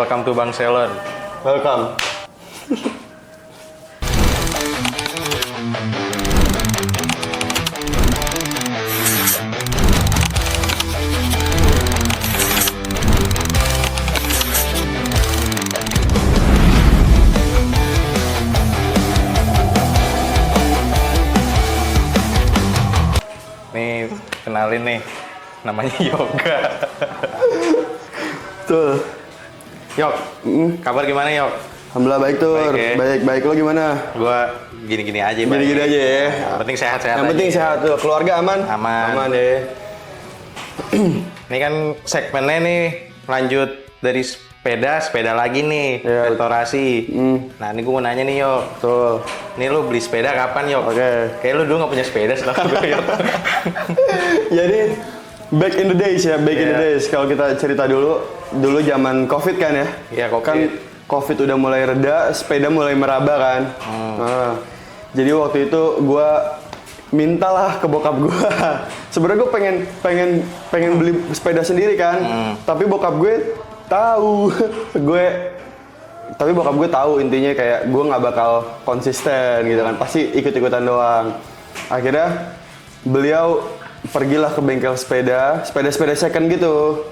Welcome to Bang Selon. Welcome. Nih, kenalin nih. Namanya Yoga. Tuh. Yok, kabar gimana Yok? Alhamdulillah baik tuh. Baik, ya. Baik lo gimana? Gua gini-gini aja. Gini-gini aja ya. Yang penting sehat-sehat Yang aja. penting sehat tuh. Keluarga aman? Aman. Aman ya. Ini kan segmennya nih lanjut dari sepeda lagi nih, Iya. restorasi. Nah, ini gue mau nanya nih, Yok. Tuh. Ini lu beli sepeda kapan, Yok? Oke. Kayak lu dulu nggak punya sepeda setelah gue, Yok. Jadi back in the days ya, back in the Iya. days. Kalau kita cerita dulu zaman Covid kan ya. Iya, Covid. Kan Covid udah mulai reda, sepeda mulai meraba kan. Nah, jadi waktu itu gua mintalah ke bokap gua. Sebenarnya gue pengen beli sepeda sendiri kan. Tapi bokap gue tahu tapi bokap gue tahu intinya kayak gue nggak bakal konsisten gitu kan, pasti ikut-ikutan doang. Akhirnya beliau pergilah ke bengkel sepeda second gitu.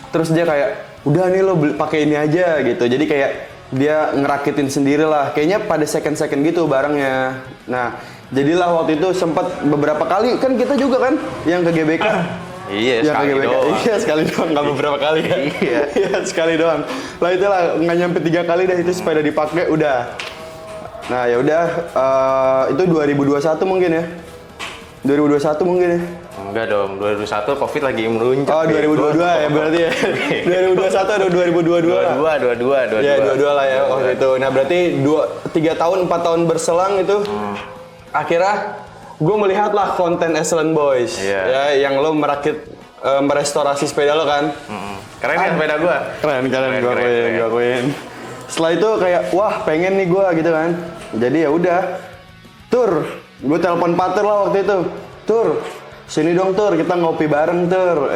Terus dia kayak udah nih lo pakai ini aja gitu, jadi kayak dia ngerakitin sendiri lah, kayaknya pada second gitu barangnya. Nah jadilah waktu itu sempat beberapa kali kan kita juga kan yang ke GBK. Iya, Yang sekali ke GBK. doang. Iya sekali doang, nggak beberapa kali ya. Iya. Iya sekali doang. Lah itulah nggak nyampe 3 kali dah itu sepeda dipakai udah. Nah ya udah itu 2021 mungkin ya. 2021 mungkin ya. Enggak dong, 2021 Covid lagi meluncur. Oh 2022 ya berarti ya. 2021 atau 2022 lah. 22. Ya 22 lah ya waktu itu. Nah berarti 3 tahun 4 tahun berselang itu akhirnya gue melihat lah konten Excellent Boys. Iya. Ya yang lo merestorasi sepeda lo kan. Keren kan sepeda gua? Keren, Keren. gue akuin. Setelah itu kayak wah pengen nih gue gitu kan. Jadi ya udah Tur, gue telepon Pater lah waktu itu. Tur, sini dong Tur, kita ngopi bareng Tur.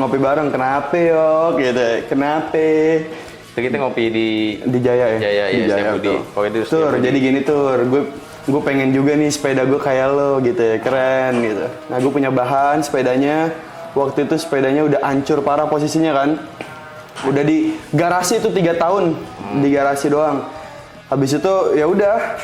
Ngopi bareng, kenapa yok gitu, kenapa? Itu kita ngopi di Jaya ya? Jaya, Di iya, Jaya Setiabudi. tuh. Pokoknya itu Tur, Setiabudi. jadi gini Tur, gue pengen juga nih sepeda gue kayak lo gitu ya, keren gitu. Nah gue punya bahan sepedanya, waktu itu sepedanya udah hancur parah posisinya kan. Udah di garasi itu 3 tahun, di garasi doang. Habis itu ya udah,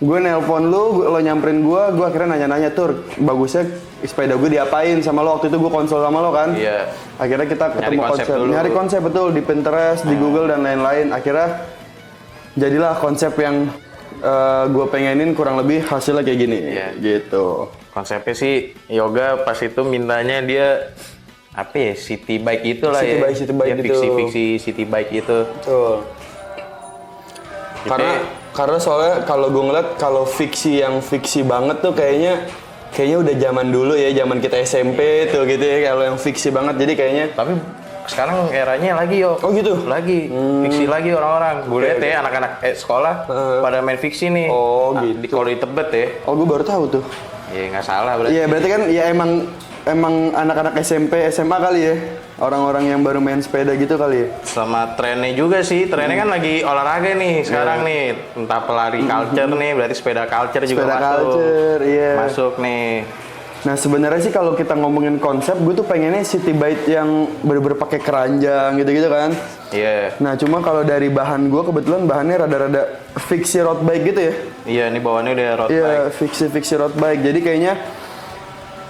gue nelpon lo nyamperin gue akhirnya nanya-nanya Tur, bagusnya sepeda gue diapain sama lo, waktu itu gue konsul sama lo kan. Iya. Akhirnya kita ketemu Nyari konsep dulu. nyari konsep betul di Pinterest, di Google dan lain-lain. Akhirnya jadilah konsep yang gue pengenin, kurang lebih hasilnya kayak gini. Iya. Gitu. Konsepnya sih Yoga pas itu mintanya dia apa ya, city bike itulah City ya. bike Dia gitu. fiksi city bike itu. Betul. Karena soalnya kalau gue ngeliat kalau fiksi yang fiksi banget tuh kayaknya udah zaman dulu ya, zaman kita SMP tuh gitu ya, kalau yang fiksi banget jadi kayaknya. Tapi sekarang eranya lagi yo. Oh gitu? Lagi fiksi lagi orang-orang. Gue lihat ya anak-anak sekolah pada main fiksi nih. Oh, Nah, gitu. Kalau di Tebet ya. Oh gue baru tahu tuh. Ya nggak salah berarti. Iya berarti kan ya emang anak-anak SMP SMA kali ya, orang-orang yang baru main sepeda gitu kali ya. Sama trennya juga sih. Trennya kan lagi olahraga nih sekarang nih. Entah pelari culture nih, berarti sepeda culture juga Sepeda masuk. culture, iya. Masuk nih. Nah sebenarnya sih kalau kita ngomongin konsep, gue tuh pengennya city bike yang bener-bener pakai keranjang gitu-gitu kan. Iya. Nah cuma kalau dari bahan gue kebetulan bahannya rada-rada fiksi road bike gitu ya. Iya, ini bawaannya udah road Iya bike. fiksi road bike. Jadi kayaknya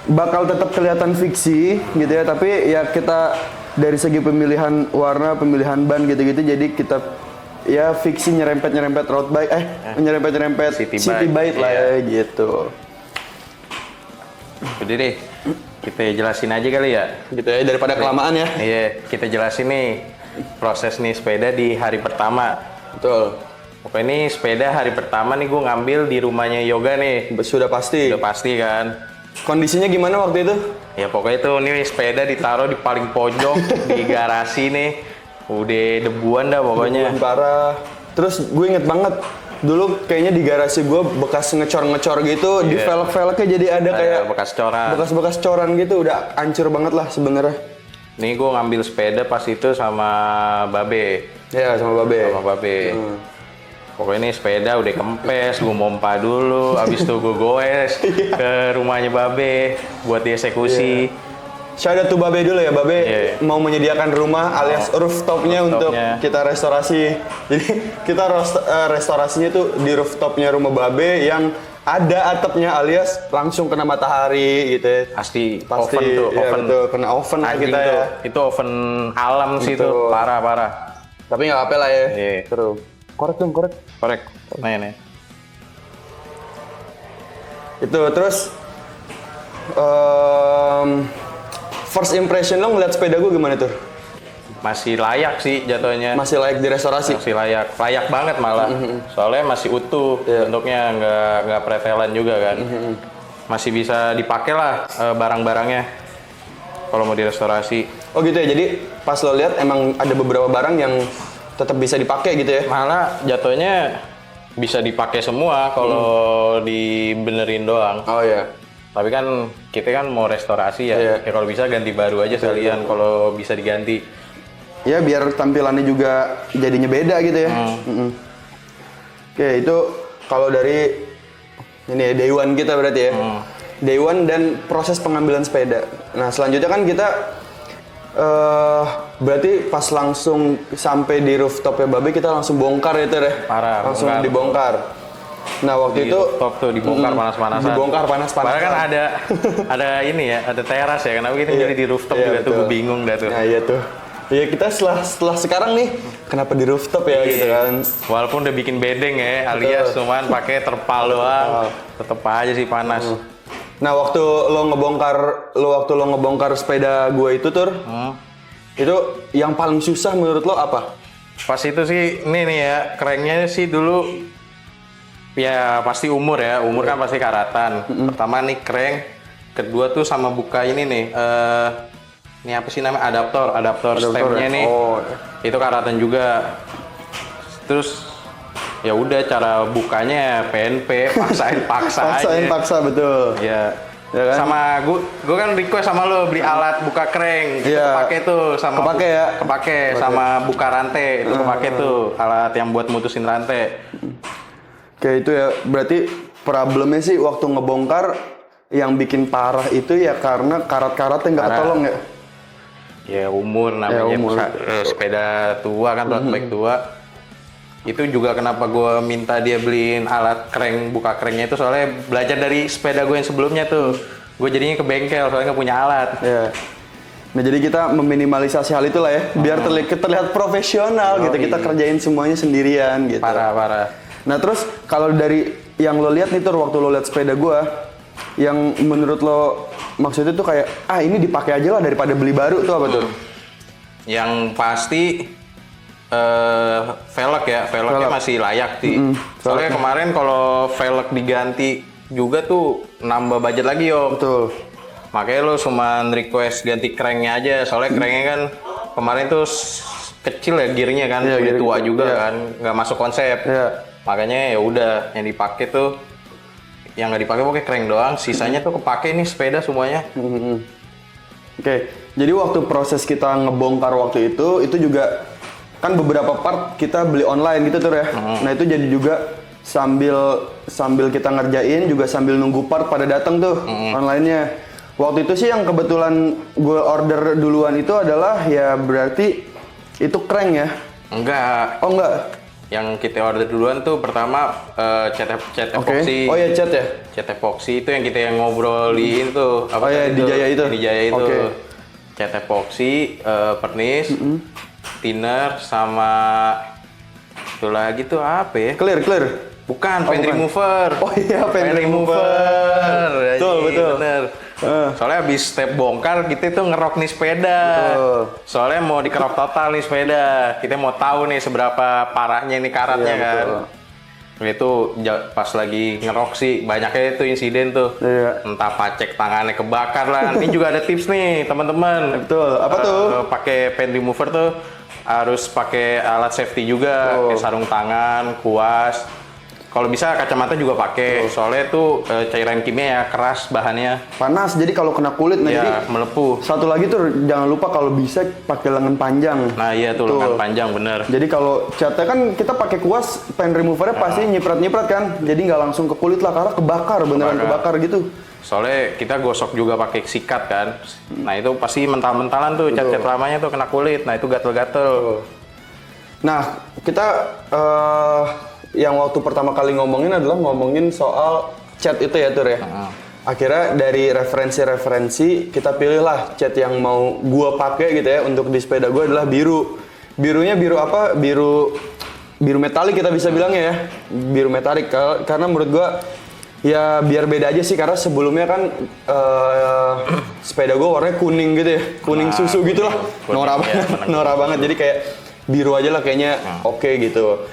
bakal tetap kelihatan fiksi gitu ya. Tapi ya kita dari segi pemilihan warna, pemilihan ban gitu-gitu. Jadi kita ya fiksi nyerempet road bike, nyerempet City city bike, bike lah iya. ya gitu. Udah deh. Kita jelasin aja kali ya. Gitu ya daripada kelamaan ya. Iya, kita jelasin nih proses nih sepeda di hari pertama. Betul. Pokoknya ini sepeda hari pertama nih gue ngambil di rumahnya Yoga nih. Sudah pasti. Udah pasti kan. Kondisinya gimana waktu itu? Ya pokoknya itu nih sepeda ditaruh di paling pojok di garasi nih. Udah debuan dah pokoknya. Debuan parah. Terus gue inget banget dulu kayaknya di garasi gue bekas ngecor-ngecor gitu, di velg-velgnya jadi ada kayak bekas coran. bekas-bekas coran gitu, udah hancur banget lah sebenarnya. Nih gue ngambil sepeda pas itu sama Babe. Ya, sama Babe. Sama Babe. Pokoknya ini sepeda udah kempes, gue mompa dulu, abis itu gue goes ke rumahnya Babe buat dieksekusi. Shout out to Babe dulu ya, Babe mau menyediakan rumah alias rooftopnya untuk kita restorasi. Jadi kita restorasinya tuh di rooftopnya rumah Babe yang ada atapnya alias langsung kena matahari gitu ya. Pasti Pasti oven tuh, ya, oven. betul, kena oven lah kita tuh. ya. Itu oven alam sih Betul. tuh, parah. Tapi nggak apa lah ya. Iya. Terus. Korek dong, korek. Korek, nih. Itu terus first impression lo ngeliat sepeda gue gimana tuh? Masih layak sih jatuhnya. Masih layak direstorasi? Masih layak banget malah. Soalnya masih utuh, bentuknya nggak pretelan juga kan. Masih bisa dipakai lah barang-barangnya kalau mau direstorasi. Oh gitu ya, jadi pas lo lihat emang ada beberapa barang yang tetap bisa dipakai gitu ya? Malah jatuhnya bisa dipakai semua kalau dibenerin doang. Oh iya. Tapi kan kita kan mau restorasi ya. Ya kalau bisa ganti baru aja sekalian kalau bisa diganti. Ya biar tampilannya juga jadinya beda gitu ya. Oke, itu kalau dari ini ya, day one kita berarti ya. Day one dan proses pengambilan sepeda. Nah selanjutnya kan kita berarti pas langsung sampai di rooftopnya Babe kita langsung bongkar itu deh. Parah, langsung dibongkar. Nah waktu Di itu rooftop tuh dibongkar panas-panasan. Dibongkar panas-panasan. Padahal kan ada ini ya, ada teras ya. Kenapa kita jadi di rooftop juga tuh? Gue bingung dah tuh. Nah iya tuh. Ya kita setelah sekarang nih, kenapa di rooftop ya gitu kan? Walaupun udah bikin bedeng ya, alias cuman pakai terpal doang, tetep aja sih panas. Nah waktu lo ngebongkar sepeda gue itu Tur, itu yang paling susah menurut lo apa? Pas itu sih, ini nih ya, kerennya sih dulu ya pasti umur ya, umur kan pasti karatan. Pertama nih kreng, kedua tuh sama buka ini nih, ini apa sih namanya, adaptor stemnya nih, itu karatan juga. Terus ya udah cara bukanya PNP, paksa betul. Ya kan? Sama gue kan request sama lo beli alat buka kreng, kepake tuh sama kepake sama buka rantai, itu kepake tuh alat yang buat mutusin rantai. Kayak itu ya, berarti problemnya sih waktu ngebongkar yang bikin parah itu ya karena karat-karatnya nggak ketolong ya. Ya umur namanya, sepeda tua kan, plat bike tua. Itu juga kenapa gue minta dia beliin alat kreng, buka krengnya itu soalnya belajar dari sepeda gue yang sebelumnya tuh. Gue jadinya ke bengkel soalnya nggak punya alat. Ya. Nah jadi kita meminimalisasi hal itulah ya, biar terlihat profesional gitu. Kita kerjain semuanya sendirian gitu. Parah. Nah terus kalau dari yang lo lihat nih Tur, waktu lo lihat sepeda gue, yang menurut lo maksudnya tuh kayak ini dipakai aja lah daripada beli baru tuh apa tuh? Yang pasti velgnya masih layak sih. Soalnya kemarin kalau velg diganti juga tuh nambah budget lagi yo. Betul. Makanya lo cuma request ganti cranknya aja. Soalnya cranknya kan kemarin tuh kecil ya gearnya kan, udah tua juga kan, nggak masuk konsep. Makanya ya udah yang dipakai tuh, yang nggak dipakai pakai crank doang, sisanya tuh kepake nih sepeda semuanya. Oke, jadi waktu proses kita ngebongkar waktu itu juga kan beberapa part kita beli online gitu Tur ya. Nah itu jadi juga sambil kita ngerjain juga sambil nunggu part pada datang tuh online-nya. Waktu itu sih yang kebetulan gue order duluan itu adalah ya berarti itu crank ya? Enggak. Oh enggak? Yang kita order duluan tuh pertama cat epoxy. Oh ya cat ya? Cat epoxy itu yang kita ngobrolin tuh. Apa di Jaya itu? Di Jaya itu. Cat epoxy, pernis, thinner, sama itu lagi tuh apa ya? Clear. Bukan, paint remover. Oh iya, paint remover. Betul. Bener. Soalnya habis step bongkar kita tuh ngerok nih sepeda. Betul. Soalnya mau dikerok total nih sepeda. Kita mau tahu nih seberapa parahnya nih karatnya kan. Itu pas lagi ngerok sih banyaknya itu insiden tuh. Entah pacek tangannya kebakar lah. Ini juga ada tips nih teman-teman. Betul. Apa tuh? Pakai paint remover tuh harus pakai alat safety juga, kayak sarung tangan, kuas. Kalau bisa kacamata juga pakai, soalnya itu cairan kimia ya, keras bahannya. Panas, jadi kalau kena kulit, nah Ya, jadi melepuh. satu lagi tuh jangan lupa kalau bisa pakai lengan panjang. Nah iya tuh lengan panjang bener. Jadi kalau catnya kan kita pakai kuas, pen removernya pasti nyiprat-nyiprat kan, jadi nggak langsung ke kulit lah karena kebakar, beneran kebakar gitu. Soalnya kita gosok juga pakai sikat kan. Nah itu pasti mental-mentalan tuh cat-cat lamanya tuh kena kulit. Nah itu gatel-gatel. Nah kita yang waktu pertama kali ngomongin adalah ngomongin soal cat itu ya Tur ya. Akhirnya dari referensi-referensi kita pilihlah cat yang mau gua pakai gitu ya untuk di sepeda gua adalah biru. Birunya biru apa? Biru metalik kita bisa bilangnya ya. Biru metalik karena menurut gua ya biar beda aja sih karena sebelumnya kan sepeda gua warnanya kuning gitu ya. Kuning susu gitu lah. Norak banget. Norak banget. Jadi kayak biru aja lah kayaknya oke gitu.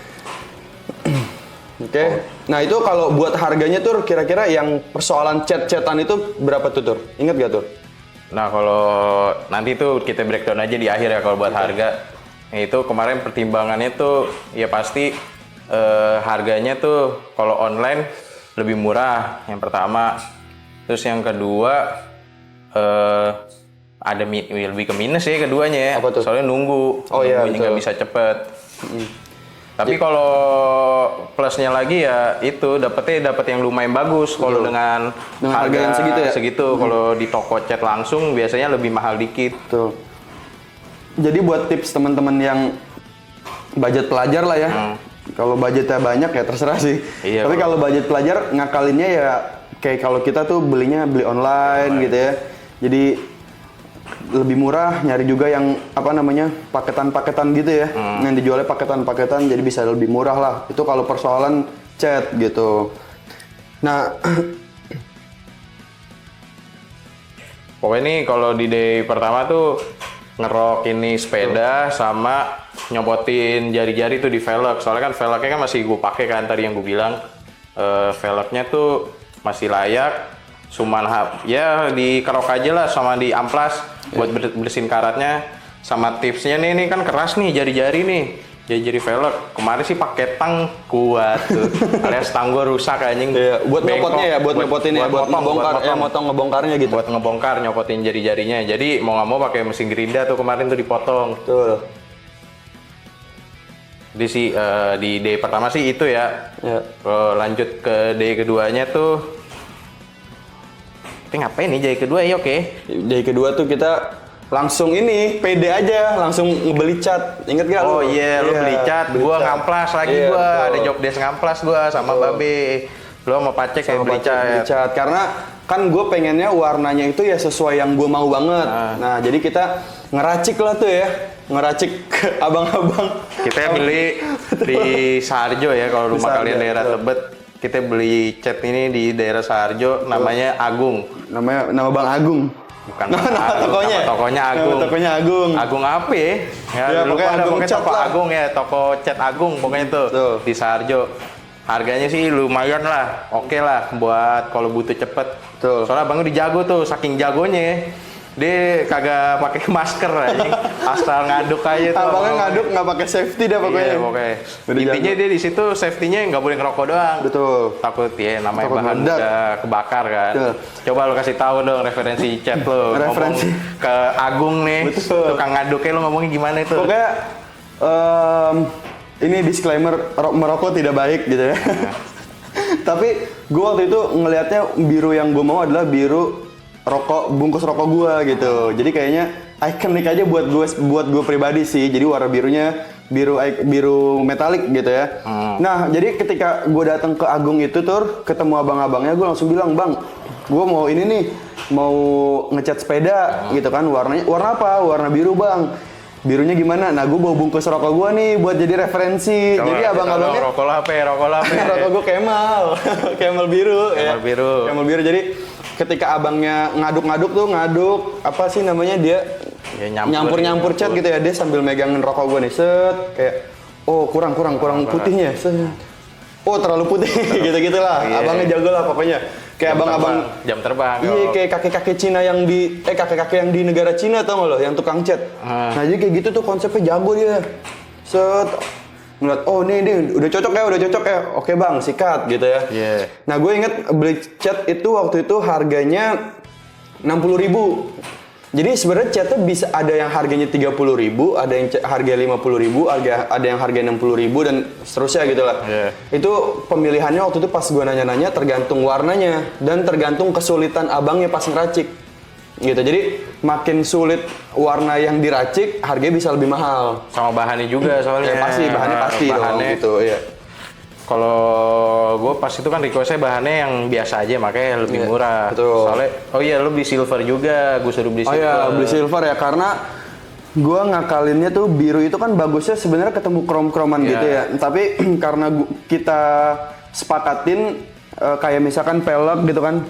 Oke. Nah itu kalau buat harganya Tur, kira-kira yang persoalan cat-catan itu berapa tuh Tur? Ingat gak Tur? Nah kalau nanti tuh kita breakdown aja di akhir ya kalau buat harga. Nah, itu kemarin pertimbangannya tuh ya pasti harganya tuh kalau online lebih murah yang pertama. Terus yang kedua ada lebih ke minus ya keduanya ya. Apa tuh? Soalnya nunggu. Oh iya, nggak bisa cepet. Tapi kalau plusnya lagi ya itu dapat yang lumayan bagus kalau dengan harga yang segitu ya. Segitu kalau di toko cat langsung biasanya lebih mahal dikit. Tuh. Jadi buat tips teman-teman yang budget pelajar lah ya. Kalau budgetnya banyak ya terserah sih. Iya, tapi kalau budget pelajar ngakalinnya ya kayak kalau kita tuh beli online gitu ya. Jadi lebih murah, nyari juga yang apa namanya paketan-paketan gitu ya, yang dijualnya paketan-paketan jadi bisa lebih murah lah. Itu kalau persoalan cat gitu. Nah, pokoknya nih kalau di day pertama tuh ngerok ini sepeda sama nyopotin jari-jari tuh di velg. Soalnya kan velgnya kan masih gue pakai kan tadi yang gue bilang velgnya tuh masih layak. Cuman ya dikerok aja lah sama di amplas buat bersihin karatnya. Sama tipsnya nih, ini kan keras nih jari-jari nih, jari-jari velg. Kemarin sih pakai tang kuat tuh, alias tang gue rusak anjing. iya, buat nyopotnya ya, buat nyopotin ya, buat ngebongkar, ya motong ngebongkarnya gitu. Buat ngebongkar, nyopotin jari-jarinya. Jadi mau nggak mau pakai mesin gerinda tuh kemarin tuh dipotong. Betul. Jadi sih di day pertama sih itu ya. Ya. Lanjut ke day keduanya tuh. Tapi ngapain nih day kedua ya oke. Day kedua tuh kita langsung ini pede aja, langsung ngebeli cat. Ingat gak lu? Oh iya, lu beli cat, gua ngamplas lagi Iya, gua. betul. Ada job desk ngamplas gua sama Babe. Lu sama Pacek kayak beli cat. Karena kan gue pengennya warnanya itu ya sesuai yang gue mau banget. Nah, jadi kita ngeracik lah tuh ya, ngeracik ke abang-abang. Kita beli di Sarjo ya, kalau rumah kalian daerah Tebet. Kita beli cat ini di daerah Sarjo, namanya Agung. Nama Bang Agung. Bukan Nama tokonya. Nama tokonya Agung. Nama tokonya Agung. Agung apa ya? Ya, pokoknya ada Agung pokoknya Cat toko lah. Agung ya, toko cat Agung pokoknya tuh Tuh. di Sarjo. Harganya sih lumayan lah, oke lah buat kalau butuh cepet. Tuh. Soalnya abangnya dijago tuh, saking jagonya dia kagak pakai masker aja, asal ngaduk aja tuh. Abangnya ngaduk nggak pakai safety dah pokoknya. Iya, pokoknya. Udah Intinya jago. dia di situ safety-nya nggak boleh ngerokok doang. Betul. Takut ya namanya Takut bahan meledak. udah kebakar kan. Betul. Coba lo kasih tahu dong referensi chat lo. Referensi. Ngomong ke Agung nih, Betul. tukang ngaduknya lo ngomongnya gimana itu? Pokoknya ini disclaimer merokok tidak baik gitu ya. Tapi gue waktu itu ngelihatnya biru yang gue mau adalah biru rokok bungkus rokok gue gitu. Jadi kayaknya ikonik aja buat gue pribadi sih. Jadi warna birunya biru metalik gitu ya. Nah jadi ketika gue datang ke Agung itu Tur, ketemu abang-abangnya, gue langsung bilang, Bang, gue mau ini nih, mau ngecat sepeda gitu kan. Warnanya warna apa? Warna biru Bang. Birunya gimana? Nah, gue bawa bungkus rokok gue nih buat jadi referensi. Coba Jadi abang-abangnya rokok lape. rokok gue Kemal, Kemal biru. Kemal biru. Kemal biru. Jadi ketika abangnya ngaduk-ngaduk tuh apa sih namanya dia Ya, nyampur cat gitu ya, dia sambil megangin rokok gue nih, set kayak oh kurang putihnya, set. Oh terlalu putih gitu-gitulah. Iya. Abangnya jago lah pokoknya. Kayak abang-abang jam terbang. iya kayak kakek-kakek Cina yang kakek-kakek yang di negara Cina tau gak lo, yang tukang cat. Nah jadi kayak gitu tuh konsepnya jago dia. Set ngeliat, oh nih udah cocok ya, oke bang, sikat gitu ya. Iya. Nah gue inget beli cat itu waktu itu harganya 60.000. Jadi sebenarnya catnya bisa ada yang harganya 30.000, ada yang harga 50.000, ada yang harga 60.000 dan seterusnya gitu lah. Yeah. Itu pemilihannya waktu itu pas gue nanya-nanya tergantung warnanya dan tergantung kesulitan abangnya pas ngeracik. Gitu. Jadi makin sulit warna yang diracik, harganya bisa lebih mahal. Sama bahannya juga soalnya. Ya pasti, bahannya pasti dong gitu, iya. Kalau gue pas itu kan requestnya bahannya yang biasa aja, makanya lebih murah. Betul. Soalnya, oh iya lu beli silver juga, gue suruh beli silver. Oh iya, beli silver ya, karena gue ngakalinnya tuh biru itu kan bagusnya sebenarnya ketemu krom-kroman gitu ya. Tapi karena kita sepakatin kayak misalkan pelek gitu kan,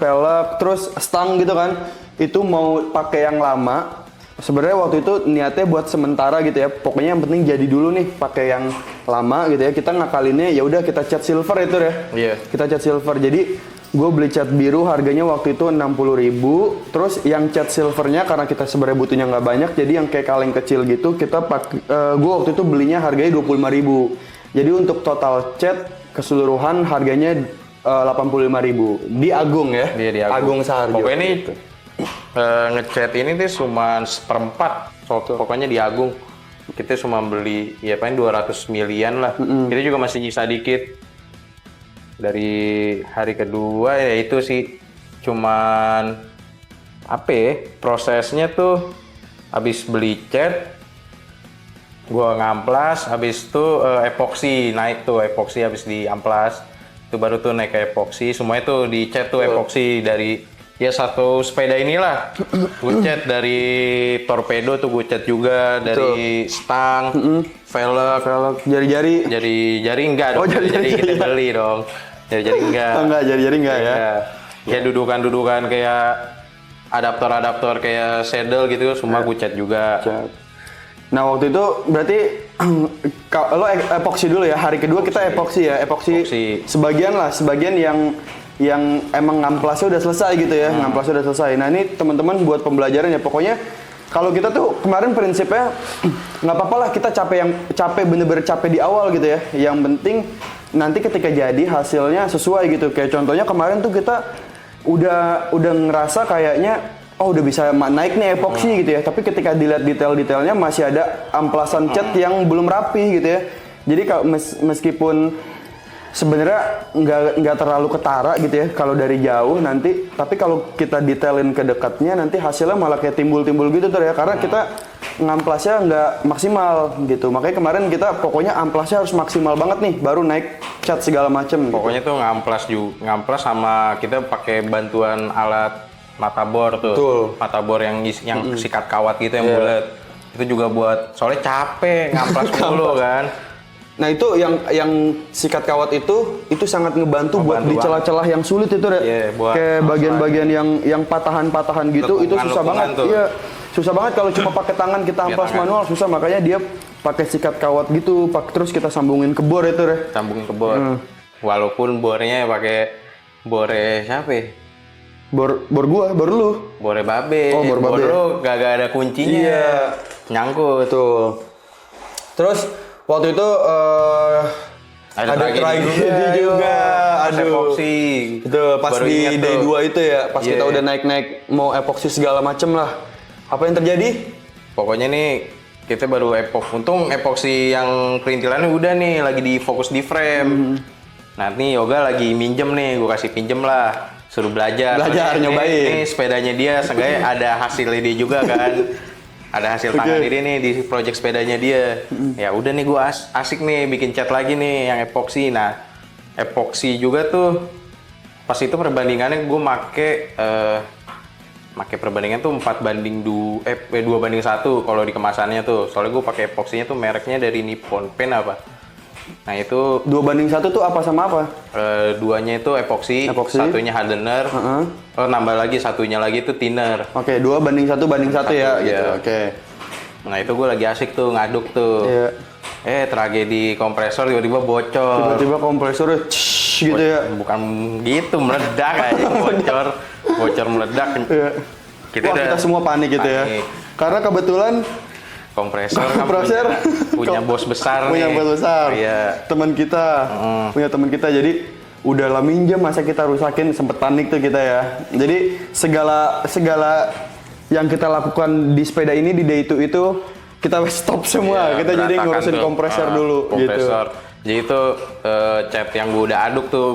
terus stang gitu kan, itu mau pakai yang lama. Sebenarnya waktu itu niatnya buat sementara gitu ya. Pokoknya yang penting jadi dulu nih pakai yang lama gitu ya. Kita ngakalinnya ya udah kita cat silver itu ya. Iya. Kita cat silver. Jadi gue beli cat biru harganya waktu itu 60.000. Terus yang cat silvernya karena kita sebenarnya butuhnya nggak banyak, jadi yang kayak kaleng kecil gitu kita pakai. Gue waktu itu belinya harganya 25.000. Jadi untuk total cat keseluruhan harganya 85.000 di Agung ya. Iya, di Agung. Agung Saharjo. Pokoknya ini gitu. ngecat ini tuh cuma seperempat. Pokoknya di Agung kita cuma beli ya paling 200 milian lah. Kita juga masih nyisa dikit. Dari hari kedua ya itu sih cuman apa ya, prosesnya tuh habis beli cat gua ngamplas, habis itu epoksi naik tuh, epoksi habis di amplas itu baru tuh naik ke epoksi, semuanya tuh dicat tuh epoksi dari ya satu sepeda inilah. Gue cat dari torpedo tuh gue cat juga, dari stang, velg, jari enggak dong, jari kita beli dong, jari enggak. Oh enggak, jari enggak ya. Kayak dudukan kayak adaptor kayak saddle gitu semua gue cat juga. Nah waktu itu berarti lo epoksi dulu ya, hari kedua kita epoksi ya, epoksi. Sebagian yang emang ngamplasnya udah selesai gitu ya, ngamplasnya udah selesai. Nah ini teman-teman buat pembelajaran ya, pokoknya kalau kita tuh kemarin prinsipnya nggak apa-apa lah kita capek bener-bener capek di awal gitu ya. Yang penting nanti ketika jadi hasilnya sesuai gitu. Kayak contohnya kemarin tuh kita udah ngerasa kayaknya udah bisa naik nih epoksi gitu ya. Tapi ketika dilihat detail-detailnya masih ada amplasan cat yang belum rapi gitu ya. Jadi kalau meskipun sebenarnya nggak terlalu ketara gitu ya kalau dari jauh nanti, tapi kalau kita detailin ke dekatnya nanti hasilnya malah kayak timbul-timbul gitu tuh ya, karena kita ngamplasnya nggak maksimal gitu. Makanya kemarin kita pokoknya amplasnya harus maksimal banget nih baru naik cat segala macem. Pokoknya tuh ngamplas sama kita pakai bantuan alat matabor tuh. Betul. Matabor yang sikat kawat gitu yang bulat. Itu juga buat soalnya capek ngamplas dulu kan. Nah itu yang sikat kawat itu sangat ngebantu buat di celah-celah yang sulit itu ya. Kayak bagian-bagian yang patahan-patahan gitu itu susah banget. Iya, susah banget kalau cuma pakai tangan kita amplas manual, susah. Makanya dia pakai sikat kawat gitu, terus kita sambungin ke bor itu deh. Sambungin ke bor. Walaupun bornya pakai bore siapa ya? Bor lu. Bore babe. Oh, bor babe. Bor lu gak ada kuncinya. Iya. Nyangkut. Tuh. Terus waktu itu ada tragedi juga. Aduh. Epoksi. Itu pas Baru di ingat day tuh. 2 itu ya, pas kita udah naik-naik mau epoksi segala macem lah. Apa yang terjadi? Pokoknya nih kita baru untung epoksi yang perintilannya udah nih lagi di fokus di frame. Nah nih Yoga lagi minjem nih, gue kasih pinjem lah, suruh belajar nyobain. Ini sepedanya dia, seenggaknya ada hasilnya dia juga kan. Ada hasil tangan dia nih di project sepedanya dia. Ya udah nih gue asik nih bikin cat lagi nih yang epoksi. Nah epoksi juga tuh pas itu perbandingannya gue make perbandingan tuh 2:1 kalau di kemasannya tuh. Soalnya gue pakai epoksinya tuh mereknya dari Nippon Pen apa. Nah itu 2:1 tuh apa sama apa? Duanya itu epoksi, satunya hardener, nambah lagi satunya lagi itu thinner. Oke, 2:1 ya gitu. Oke. Nah itu gue lagi asik tuh ngaduk tuh. Iya. Tragedi kompresor tiba-tiba bocor. Tiba-tiba kompresornya gitu ya. Bukan gitu, meledak aja bocor meledak. Iya. Kita semua panik gitu ya. Karena kebetulan kompresor kan Kompresor. punya bos besar Punya nih. bos besar. Iya. Teman kita. Punya teman kita. Jadi udahlah minjem, masa kita rusakin, sempet panik tuh kita ya. Jadi segala yang kita lakukan di sepeda ini di day itu kita stop semua. Iya, Kita jadi berantakan ngurusin tuh. kompresor dulu Kompresor. Jadi itu cat yang gue udah aduk tuh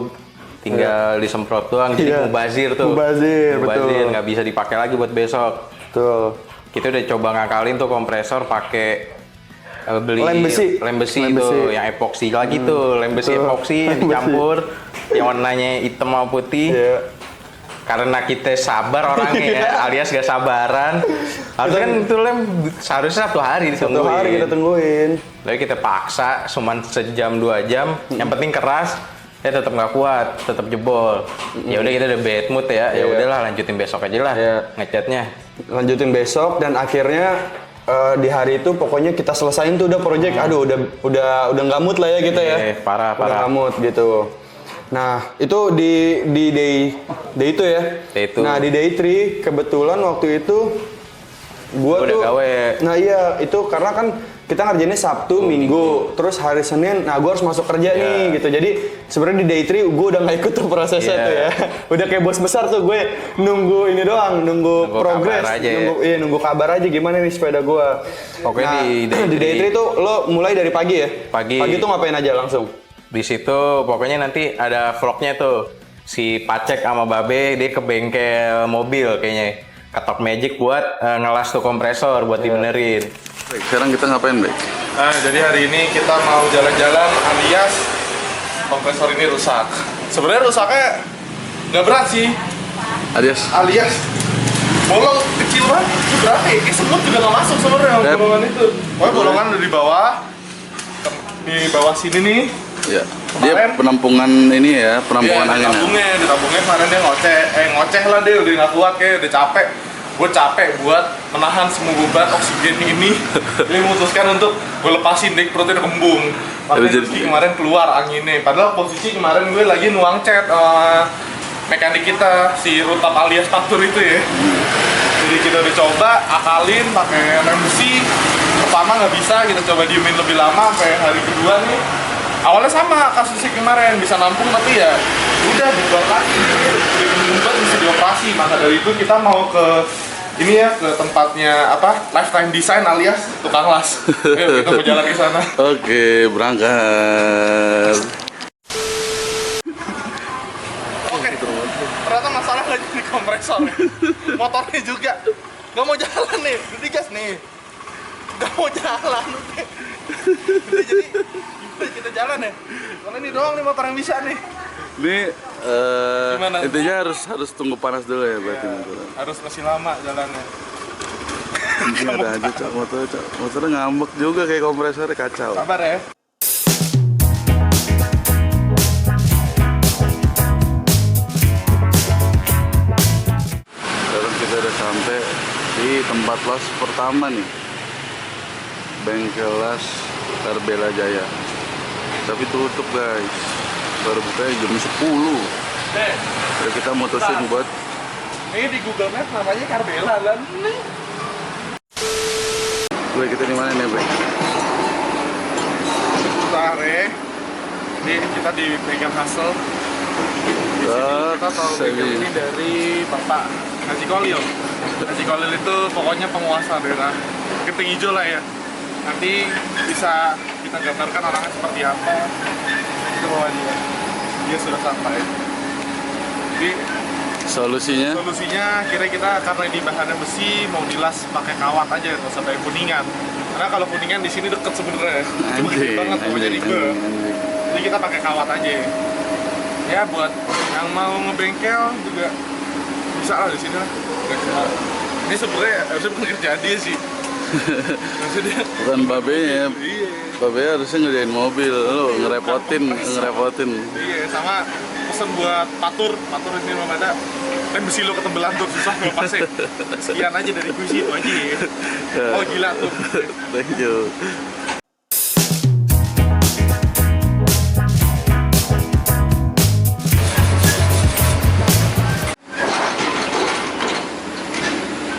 tinggal disemprot doang. Jadi Iya. mubazir tuh. Mubazir, betul. Nggak bisa dipakai lagi buat besok. gitu. Tuh. Kita udah coba ngakalin tuh kompresor pakai beli Lem besi. lem besi Lem tuh besi. yang epoksi lagi tuh, lem besi Tuh. epoksi Lem dicampur yang warnanya hitam sama putih. Iya. Karena kita sabar orangnya ya, alias gak sabaran. Harusnya kan itu lem seharusnya 1 hari ditungguin. 1 hari kita tungguin. Lalu kita paksa, cuman sejam 2 jam. Yang penting keras, tetap nggak kuat, tetap jebol. Ya udah kita udah bad mood ya. Ya Iya. udahlah lanjutin besok aja lah Iya. ngecatnya. Lanjutin besok dan akhirnya di hari itu pokoknya kita selesain tuh udah project. Aduh udah nggak mood lah ya kita ya. Parah. Udah nggak mood gitu. Nah itu di day itu ya. Day itu. Nah di day 3 kebetulan waktu itu gua Udah tuh gawe. Nah iya itu karena kan kita ngerjainnya Sabtu, Minggu, terus hari Senin. Nah gua harus masuk kerja nih gitu. Jadi sebenarnya di day 3 gua udah nggak ikut tuh prosesnya Iya. tuh ya. Udah kayak bos besar tuh gue nunggu ini doang, nunggu progres, kabar aja ya. nunggu kabar aja gimana nih sepeda gua. Pokoknya Nah, di day di day 3 tuh lo mulai dari pagi ya? Pagi. Pagi tuh ngapain aja langsung? Di situ pokoknya nanti ada vlognya tuh. Si Pacek sama Babe dia ke bengkel mobil kayaknya. Ketok magic buat ngelas tuh kompresor buat dibenerin. Baik, sekarang kita ngapain, Baik? Nah, jadi hari ini kita mau jalan-jalan alias kompresor ini rusak. Sebenarnya rusaknya nggak berat sih, alias bolong kecil banget. Itu berapa ya? Kayak semut juga nggak masuk sebenarnya Dep. bolongan itu. Pokoknya bolongan ada di bawah sini nih. Ya. Dia Kemarin- penampungan ini ya, penampungan Iya, angin ya. ditabungnya kemarin dia ngoceh lah dia udah nggak kuat kayak udah capek. Gue capek buat menahan semua beban oksigen ini. Dia memutuskan untuk gue lepasin dek perutnya udah kembung. Makanya Jadi- terus kemarin keluar anginnya. Padahal posisi kemarin gue lagi nuang cat mekanik kita si Rutap alias Tatur itu ya. Jadi kita udah coba akalin pakai rem besi. Pertama nggak bisa, kita coba diemin lebih lama sampai hari kedua nih. Awalnya sama kasusnya kemarin bisa nampung tapi ya udah dibuat lagi. Dibuat mesti dioperasi. Maka dari itu kita mau ke ini ya ke tempatnya apa Lifetime Design alias tukang las. Ayo kita mau jalan ke sana. Oke, berangkat. Oke. Ternyata masalah lagi di kompresor. Motornya juga nggak mau jalan nih, udah digas nih. Nggak mau jalan. Udah jadi kita jalan ya. Karena ini doang nih motor yang bisa nih. Ini Gimana? intinya harus tunggu panas dulu ya berarti. Harus masih lama jalannya. Ini ada aja Cok, motornya ngambek juga kayak kompresornya kacau. Sabar ya. Sekarang kita udah sampai di tempat las pertama nih, bengkel las Tarbela Jaya. Tapi tutup guys, baru bukanya jam 10. Deh, Jadi kita mutusin buat ini di Google Maps namanya Carbela kan. gue kita di mana nih, Bang? Bentar ya. Ini kita di bengkel Hassel. Di sini kita tahu bengkel ini dari Bapak Haji Kolil. Haji Kolil itu pokoknya penguasa daerah Genting Hijau lah ya. Nanti bisa kita gambarkan orangnya seperti apa. Itu bahwa dia sudah sampai. Jadi Solusinya? solusinya kira kita karena ini bahannya besi mau dilas pakai kawat aja nggak usah pakai kuningan. Karena kalau kuningan di sini deket sebenarnya. Cuma gede banget pokoknya ribet. Jadi kita pakai kawat aja. Ya buat yang mau ngebengkel juga bisa lah di sini lah. Ini sebenarnya harusnya bukan kerjaan dia sih. Maksudnya Bukan babenya, iya. babenya harusnya ngerjain mobil, lo ngerepotin. Iya, sama pesen buat patur ini belum ada. Kan besi lo ketembelan tuh susah ngelepasnya. Sekian aja dari gue sih itu aja ya. Oh gila tuh. Thank you.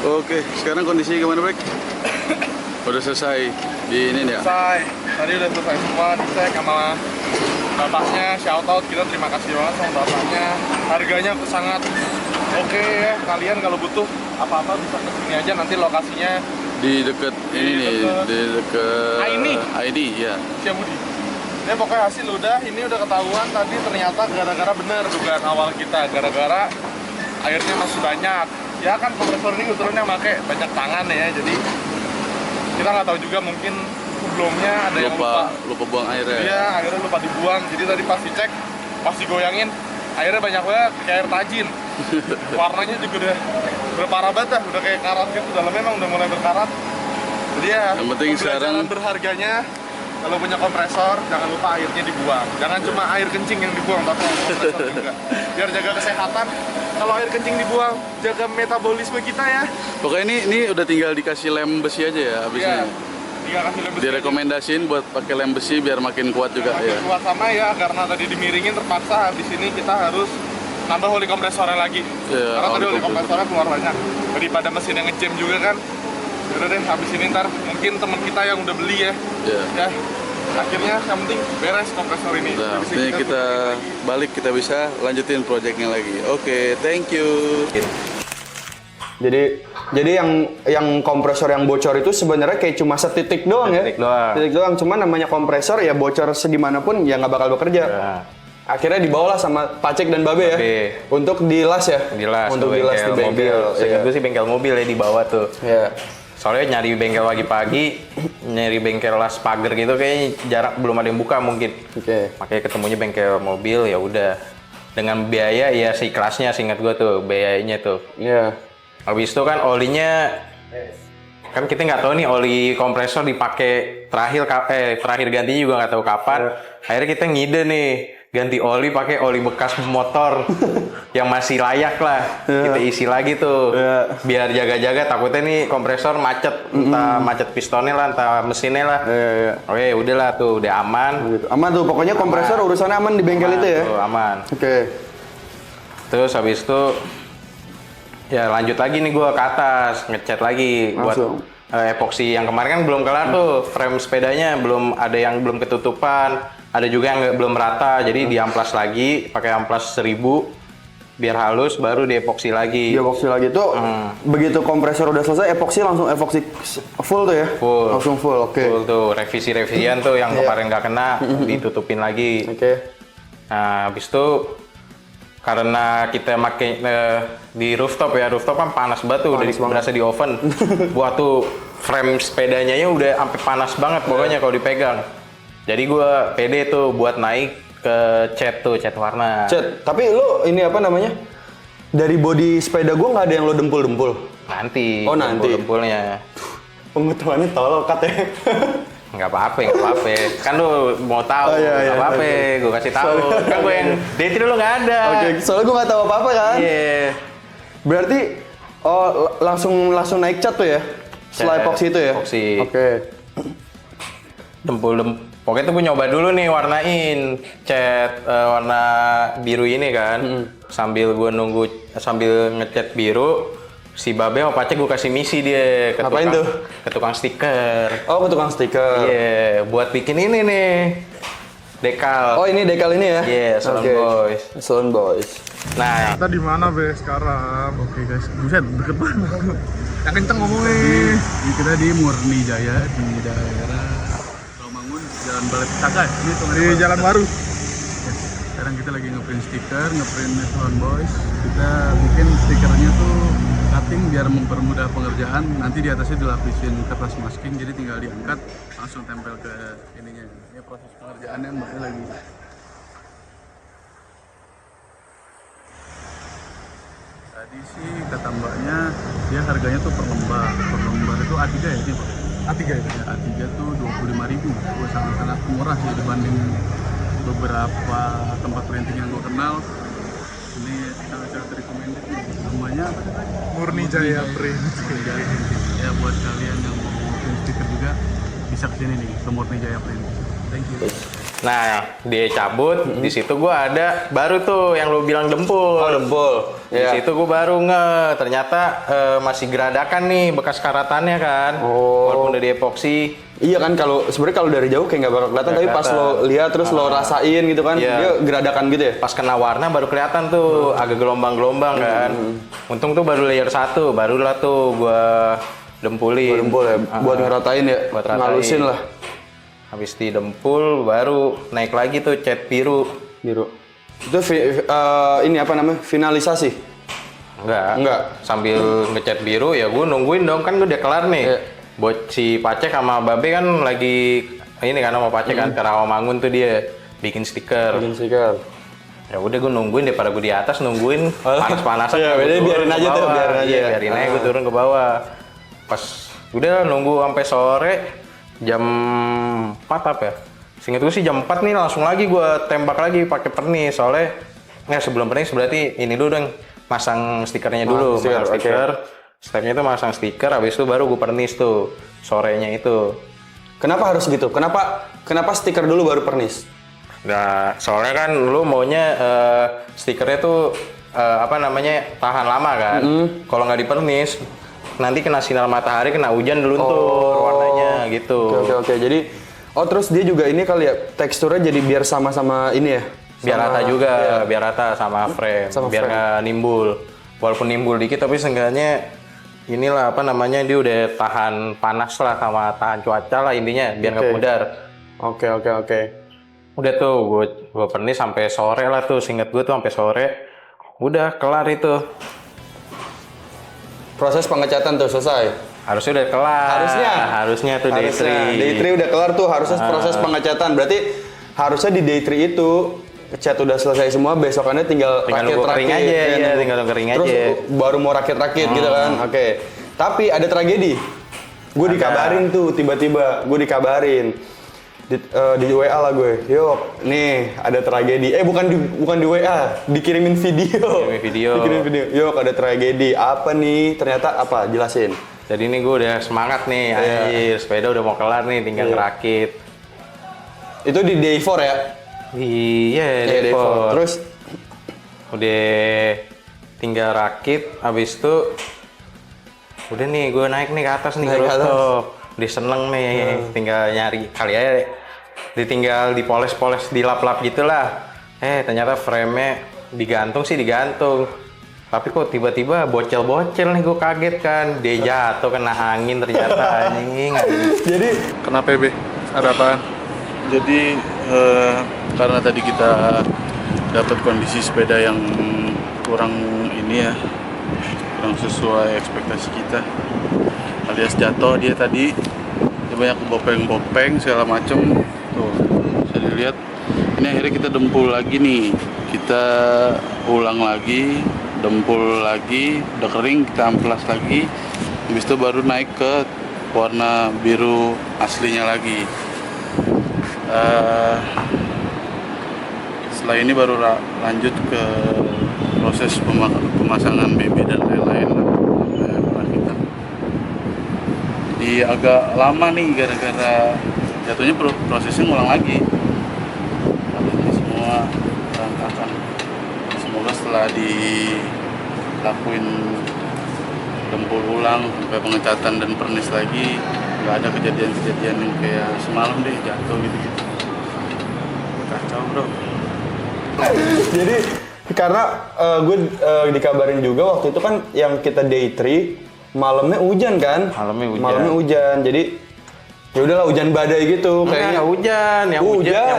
Oke, sekarang kondisinya gimana, Bek? Udah selesai di ini ya? Selesai. Tadi udah selesai semua, dicek sama bapaknya, shout out, kita terima kasih banget sama bapaknya. Harganya sangat oke ya, kalian kalau butuh apa-apa bisa kesini aja, nanti lokasinya Di deket ini nih, di deket ID. ID ya. Siap Budi. Ya pokoknya hasil udah, ini udah ketahuan tadi ternyata gara-gara bener dugaan awal kita, gara-gara airnya masih banyak. Ya kan kompresor ini kebetulan yang pakai banyak tangan ya, jadi kita nggak tahu juga mungkin sebelumnya ada yang Lupa buang air ya? Iya, airnya lupa dibuang. Jadi tadi pas dicek, pas digoyangin, airnya banyak banget kayak air tajin. Warnanya juga udah parah banget dah, udah kayak karat gitu. Dalamnya memang udah mulai berkarat. Jadi ya, Yang penting sekarang berharganya kalau punya kompresor, jangan lupa airnya dibuang. Jangan cuma air kencing yang dibuang, tapi kompresor juga. Biar jaga kesehatan. Kalau air kencing dibuang, jaga metabolisme kita ya. pokoknya ini udah tinggal dikasih lem besi aja ya habisnya. Iya, kasih lem besi. Direkomendasiin buat pakai lem besi biar makin kuat juga ya. Kuat sama ya, karena tadi dimiringin terpaksa habis ini kita harus nambah oli kompresornya lagi. Iya, Karena tadi oli oli kompresornya keluar banyak. Daripada mesin yang nge-jam juga kan. Yaudah deh, habis ini ntar mungkin teman kita yang udah beli ya. Iya. Ya, akhirnya yang penting beres kompresor ini. Nah, Habis ini ini kita balik, kita bisa lanjutin projectnya lagi. Oke, thank you. Jadi yang kompresor yang bocor itu sebenarnya kayak cuma setitik doang ya. Setitik doang. Titik doang. Cuman namanya kompresor ya bocor segimanapun ya nggak bakal bekerja. Ya. Akhirnya dibawalah sama Pacek dan Babe ya. Babe. Untuk dilas ya. Untuk dilas di bengkel. mobil. Seingat gue sih bengkel mobil ya di bawah tuh. Iya. Soalnya nyari bengkel pagi-pagi, nyari bengkel las pagar gitu kayaknya jarang, belum ada yang buka mungkin. Oke. Makanya ketemunya bengkel mobil, ya udah. Dengan biaya ya seikhlasnya, seingat gue tuh biayanya tuh. Iya. Habis itu kan olinya kan kita nggak tahu nih oli kompresor dipakai terakhir gantinya juga nggak tahu kapan. Akhirnya kita ngide nih ganti oli pakai oli bekas motor yang masih layak lah. Kita isi lagi tuh biar jaga-jaga, takutnya nih kompresor macet, entah macet pistonnya lah, entah mesinnya lah. Oke, udahlah tuh udah aman. Gitu. Aman tuh, pokoknya kompresor urusannya aman di bengkel itu ya. Tuh, aman. Oke. Terus habis itu ya lanjut lagi nih gua ke atas, ngecat lagi Langsung. buat epoksi yang kemarin kan belum kelar tuh, frame sepedanya belum ada yang belum ketutupan, ada juga yang belum rata, jadi diamplas lagi pakai amplas 1000 biar halus, baru diepoksi lagi. Dia epoksi lagi tuh begitu kompresor udah selesai epoksi langsung epoksi full tuh ya. Full. Langsung full. Oke. Full tuh revisi-revisian tuh yang kemarin nggak kena ditutupin lagi. Oke. Nah, habis itu karena kita pakai di rooftop ya, rooftop kan panas banget tuh, udah berasa di oven. Buat tuh frame sepedanya ya udah sampai panas banget pokoknya kalau dipegang. Jadi gua pede tuh buat naik ke cat warna. Cat, tapi lu ini apa namanya? Dari bodi sepeda gua nggak ada yang lo dempul-dempul. Nanti. Oh, nanti. Dempulnya. Pengetahuannya tolol katanya. Nggak apa-apa. Kan lu mau tahu, Oh, iya, nggak apa-apa, oke. gue kasih tahu. Kan gue yang date lu nggak ada. Oke, soalnya gua nggak tahu apa-apa kan. Iya. Berarti langsung naik cat tuh ya? Setelah Cat, epoksi itu ya? epoksi. Oke. Pokoknya tuh gue nyoba dulu nih warnain cat warna biru ini kan. Sambil ngecat biru, si Babe sama Pacek gue kasih misi dia ke Ngapain tuh? Ke tukang stiker. Oh, ke tukang stiker. Iya, buat bikin ini nih. Dekal. Oh, ini dekal ini ya? Iya, Salon Oke. Boys. Salon Boys. Nah, Kita di mana Be sekarang? Oke guys, buset deket banget. Yang kenceng ngomongnya. Kita di Murni Jaya di daerah Rawamangun, Jalan Balai Pustaka. Ini Di Jalan Baru. Sekarang kita lagi ngeprint stiker, ngeprint Salon Boys. Kita bikin stikernya tuh cutting biar mempermudah pengerjaan. Nanti di atasnya dilapisin kertas masking, jadi tinggal diangkat langsung tempel ke ininya. Ini proses pengerjaannya mbaknya lagi. Tadi sih kata mbaknya dia harganya tuh per lembar itu A3 ya ini Pak? A3 itu. Ya, A3 tuh 25.000. Gue sangat murah sih dibanding beberapa tempat printing yang gue kenal. Ini sangat recommended nih. Namanya apa tadi? Murni Jaya Print. Jaya Printing. Ya buat kalian yang mau print stiker juga bisa kesini nih ke Murni Jaya Print. Thank you. Nah, dia cabut, di situ gua ada baru tuh yang lu bilang dempul. Oh, dempul. Di situ gua baru ternyata masih geradakan nih bekas karatannya kan. Walaupun udah diepoksi. Iya kan, sebenarnya kalau dari jauh kayak nggak bakal kelihatan, tapi pas lo lihat terus lo rasain gitu kan, dia geradakan gitu ya. Pas kena warna baru kelihatan tuh agak gelombang-gelombang kan. Untung tuh baru layer 1, barulah tuh gua dempulin. Dempul ya, buat ngeratain ya, Buat ratain. ngalusin lah. Habis di dempul baru naik lagi tuh cat biru. Biru. Itu ini apa namanya? Finalisasi. Enggak. Sambil ngecat biru ya gue nungguin dong, kan gue udah kelar nih. Iya. Buat si Pacek sama Babe kan lagi ini kan sama Pacek kan ke Rawamangun tuh dia bikin stiker. Ya udah gue nungguin daripada gue di atas nungguin panas-panasan. Iya, gua turun biarin ke aja tuh, bawah. biarin aja. Iya, biarin aja gue turun ke bawah. Pas udah nunggu sampai sore jam 4 apa ya? Seinget gue sih jam 4 nih langsung lagi gue tembak lagi pakai pernis, soalnya sebelum pernis berarti ini dulu dong, masang stikernya dulu, masang stiker. Stepnya itu masang stiker, habis itu baru gue pernis tuh sorenya itu. Kenapa harus gitu? Kenapa stiker dulu baru pernis? Nah, soalnya kan lu maunya stikernya tuh apa namanya tahan lama kan. Kalau nggak dipernis, nanti kena sinar matahari, kena hujan luntur warnanya gitu. Oke. Jadi, terus dia juga ini kali ya, teksturnya jadi biar sama-sama ini ya? Biar rata juga, biar rata sama frame, biar nggak nimbul. Walaupun nimbul dikit, tapi seenggaknya inilah apa namanya, dia udah tahan panas lah sama tahan cuaca lah intinya, biar nggak pudar. Oke. Udah tuh, gue pernis sampai sore lah tuh, seinget gue tuh sampai sore. Udah kelar itu. Proses pengecatan tuh selesai? Harusnya udah kelar. Harusnya tuh day 3. Day 3 udah kelar tuh, harusnya proses pengecatan. Berarti harusnya di day 3 itu cat udah selesai semua, besokannya tinggal rakit-rakit aja, ya, tinggal kering aja. Terus baru mau rakit-rakit gitu kan. Oke. Tapi ada tragedi. Gue dikabarin tuh tiba-tiba, di WA lah gue. Yok, nih ada tragedi. Bukan di WA, dikirimin video. Dikirimin video. Yok, ada tragedi. Apa nih? Ternyata apa? Jelasin. Jadi ini gue udah semangat nih, anjir, sepeda udah mau kelar nih, tinggal ngerakit. Itu di day 4 ya? Iya, day 4. Terus? Udah tinggal rakit, habis itu udah nih gue naik nih ke atas nih, ke rooftop. Udah seneng nih, tinggal nyari kali aja, ditinggal dipoles-poles, dilap-lap gitulah. Ternyata frame-nya digantung. Tapi kok tiba-tiba bocel-bocel nih, gue kaget kan. Dia jatuh kena angin ternyata anjing. Jadi Kenapa Be? Ada apaan? Jadi karena tadi kita dapat kondisi sepeda yang kurang ini ya, kurang sesuai ekspektasi kita, alias jatuh dia tadi, dia banyak bopeng-bopeng segala macem. Tuh bisa dilihat, ini akhirnya kita dempul lagi nih, kita ulang lagi, dempul lagi, udah kering kita amplas lagi, habis itu baru naik ke warna biru aslinya lagi. Setelah ini baru lanjut ke proses pemasangan BB dan lain-lain kita. Jadi agak lama nih gara-gara jatuhnya prosesnya ngulang lagi. Ini semua berantakan. Semoga setelah dilakuin dempul ulang sampai pengecatan dan pernis lagi, nggak ada kejadian-kejadian yang kayak semalam deh jatuh gitu. Kacau bro. Jadi karena gue dikabarin juga waktu itu kan yang kita day 3 malamnya hujan kan? Malamnya hujan. Jadi ya udahlah, hujan badai gitu kayaknya. Hujan. Yang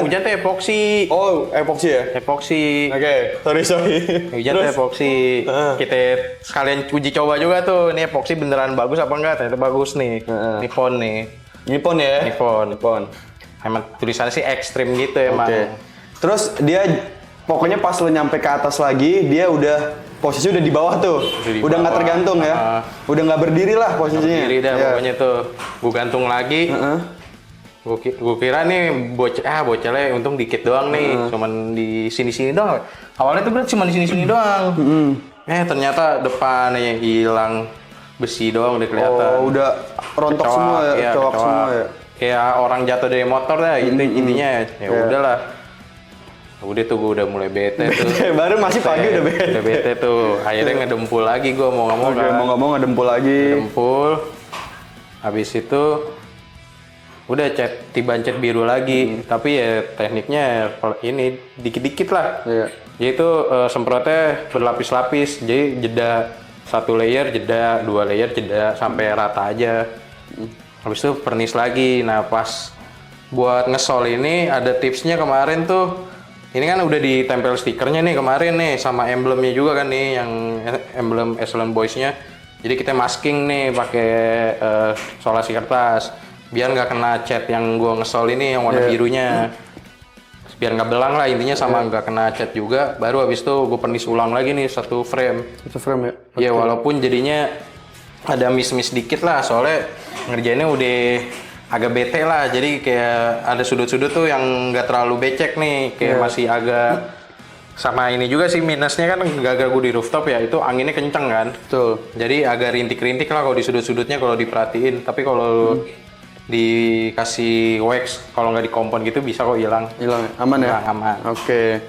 hujan tuh epoksi. Oh, epoksi ya? Epoksi. Oke, sorry. Hujan tuh epoksi. Kita sekalian uji coba juga tuh. Ini epoksi beneran bagus apa enggak? Ternyata bagus nih. Nippon nih. Nippon ya? Nippon. Emang tulisannya sih ekstrim gitu emang. Terus dia pokoknya pas lo nyampe ke atas lagi, dia posisi udah di bawah tuh. Udah nggak tergantung ya. Udah nggak berdiri lah posisinya. Berdiri dah pokoknya tuh. Gue gantung lagi. Gue kira nih bocelnya untung dikit doang nih. Cuman di sini-sini doang. Awalnya tuh berarti cuma di sini-sini doang. Ternyata depannya hilang, besi doang udah kelihatan. Oh, udah rontok semua ya, kecoak semua ya. kayak orang jatuh dari motor dah gitu intinya. Ya udahlah. Udah tuh gue udah mulai bete tuh. Baru masih pagi udah bete. Udah bete tuh. Akhirnya ngedempul lagi gue mau nggak mau Oke, kan. mau nggak mau ngedempul lagi. Ngedempul. Habis itu udah tiban cat biru lagi. Tapi ya tekniknya ini dikit-dikit lah. Iya. Jadi itu semprotnya berlapis-lapis. Jadi jeda 1 layer, jeda 2 layer, jeda sampai rata aja. Habis itu pernis lagi. Nah pas buat ngesol ini ada tipsnya kemarin tuh. Ini kan udah ditempel stikernya nih kemarin nih sama emblemnya juga kan nih yang emblem Excellent Boys-nya. Jadi kita masking nih pakai solasi kertas biar nggak kena cat yang gua ngesol ini yang warna birunya. Biar nggak belang lah intinya sama nggak kena cat juga. Baru habis itu gue pernis ulang lagi nih 1 frame. Itu frame ya. Ya walaupun jadinya ada miss-miss dikit lah soalnya ngerjainnya udah agak bete lah, jadi kayak ada sudut-sudut tuh yang nggak terlalu becek nih, kayak masih agak sama ini juga sih minusnya kan gara-gara gue di rooftop ya itu anginnya kenceng kan, Betul. jadi agak rintik-rintik lah kalau di sudut-sudutnya kalau diperhatiin, tapi kalau dikasih wax kalau nggak dikompon gitu bisa kok hilang. Hilang ya? Aman ya? Aman. Oke.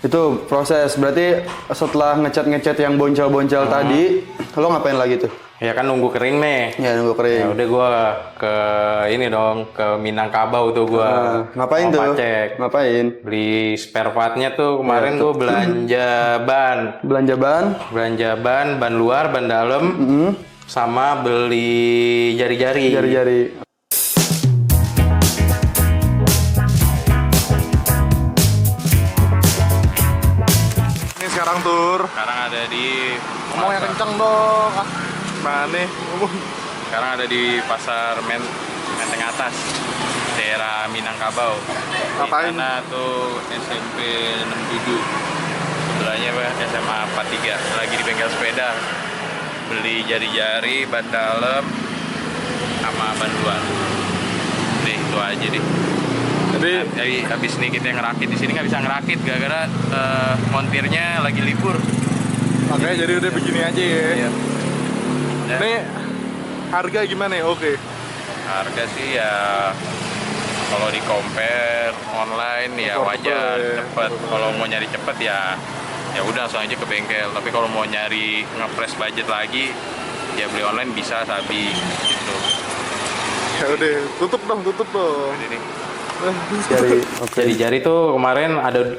Itu proses, berarti setelah ngecat yang boncel-boncel tadi, lo ngapain lagi tuh? Ya kan nunggu kering nih. Ya nunggu kering. Ya udah gua ke ini dong ke Minangkabau tuh gua. Ngapain mau tuh? Pacek. Ngapain? Beli spare partnya tuh kemarin gua belanja ban. Belanja ban? Belanja ban luar, ban dalam, sama beli jari-jari. Jari-jari. Ini sekarang tur. Sekarang ada di Ngomongnya kenceng dong. Ah, mana? Ngomong. sekarang ada di pasar Menteng Atas, daerah Minangkabau. Ngapain? Di sana tuh SMP 67. Sebelahnya SMA 43. Lagi di bengkel sepeda. Beli jari-jari, ban dalam, sama ban luar. Nih, itu aja deh. Jadi habis ini kita ngerakit di sini nggak bisa ngerakit gara-gara montirnya lagi libur. Makanya jadi udah begini aja ya. Iya. Ya. Nih harga gimana ya? Oke. Harga sih ya kalau di compare online ya wajar cepet. Kalau mau nyari cepet ya udah langsung aja ke bengkel. Tapi kalau mau nyari ngepres budget lagi ya beli online bisa Sabi gitu. Ya udah, tutup dong. Jadi Jari. jari tuh kemarin ada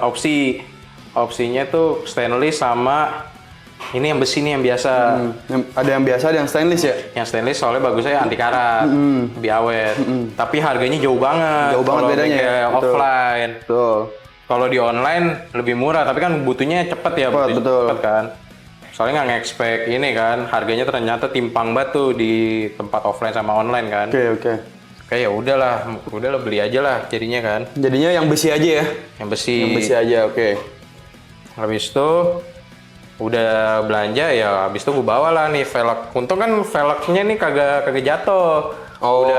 opsinya tuh stainless sama ini yang besi nih yang biasa. Ada yang biasa, ada yang stainless ya? Yang stainless soalnya bagusnya anti karat, lebih awet. Tapi harganya jauh banget. Jauh banget kalau bedanya ya? bengkel Betul. offline. Betul. Kalau di online lebih murah, tapi kan butuhnya cepet ya, Betul. cepet kan. Soalnya nggak nge-expect ini kan, harganya ternyata timpang banget tuh di tempat offline sama online kan. Oke. Kayak ya udahlah beli aja lah jadinya kan. Jadinya yang besi aja ya? Yang besi. Yang besi aja, oke. Habis itu udah belanja ya, habis itu gue bawa lah nih velg. Untung kan velgnya nih kagak jatuh. Oh.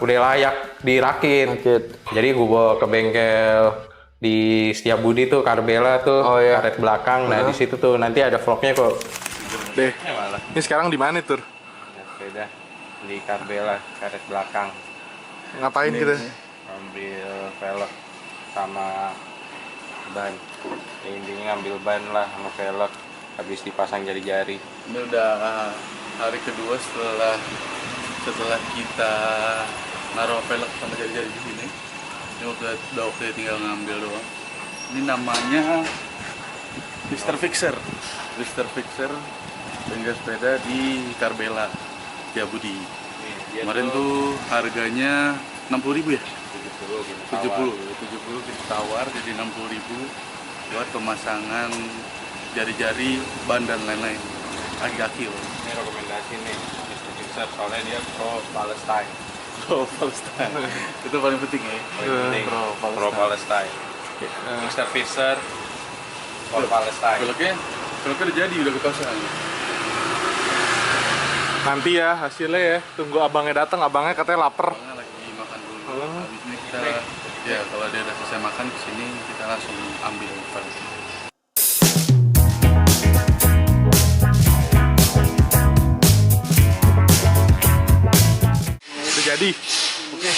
Udah layak dirakit. Rakit. Jadi gue bawa ke bengkel di Setiabudi tuh Karbela tuh, Oh, iya. karet belakang. Nah, di situ tuh nanti ada vlognya kok. Deh. Ini sekarang di mana tur? Sepeda di Karbela, karet belakang. Ngapain kita? Ambil velg sama ban. Ya, intinya ngambil ban lah sama velg. Habis dipasang jari-jari. Ini udah hari kedua setelah kita naruh velg sama jari-jari di sini. Ini udah oke, tinggal ngambil doang. Ini namanya Mr. Fixer. Bengkel sepeda di Karbela, Setiabudi. Kemarin tuh harganya 60.000 ya? 70 kita tawar jadi 60.000 buat pemasangan jari-jari, ban dan lain-lain. Kaki-kaki loh. Ini rekomendasi nih, Mr. Fixer, soalnya dia pro Palestine. Pro Palestine. Itu paling penting ya. Paling penting, pro Palestine. Mr. Fixer, pro Palestine. Velgnya udah jadi, udah kepasang. Nanti ya hasilnya ya. Tunggu abangnya datang. Abangnya katanya lapar. Abangnya lagi makan dulu. Habis ini kita ya kalau dia udah selesai makan kesini kita langsung ambil velgnya. Udah jadi. Oke,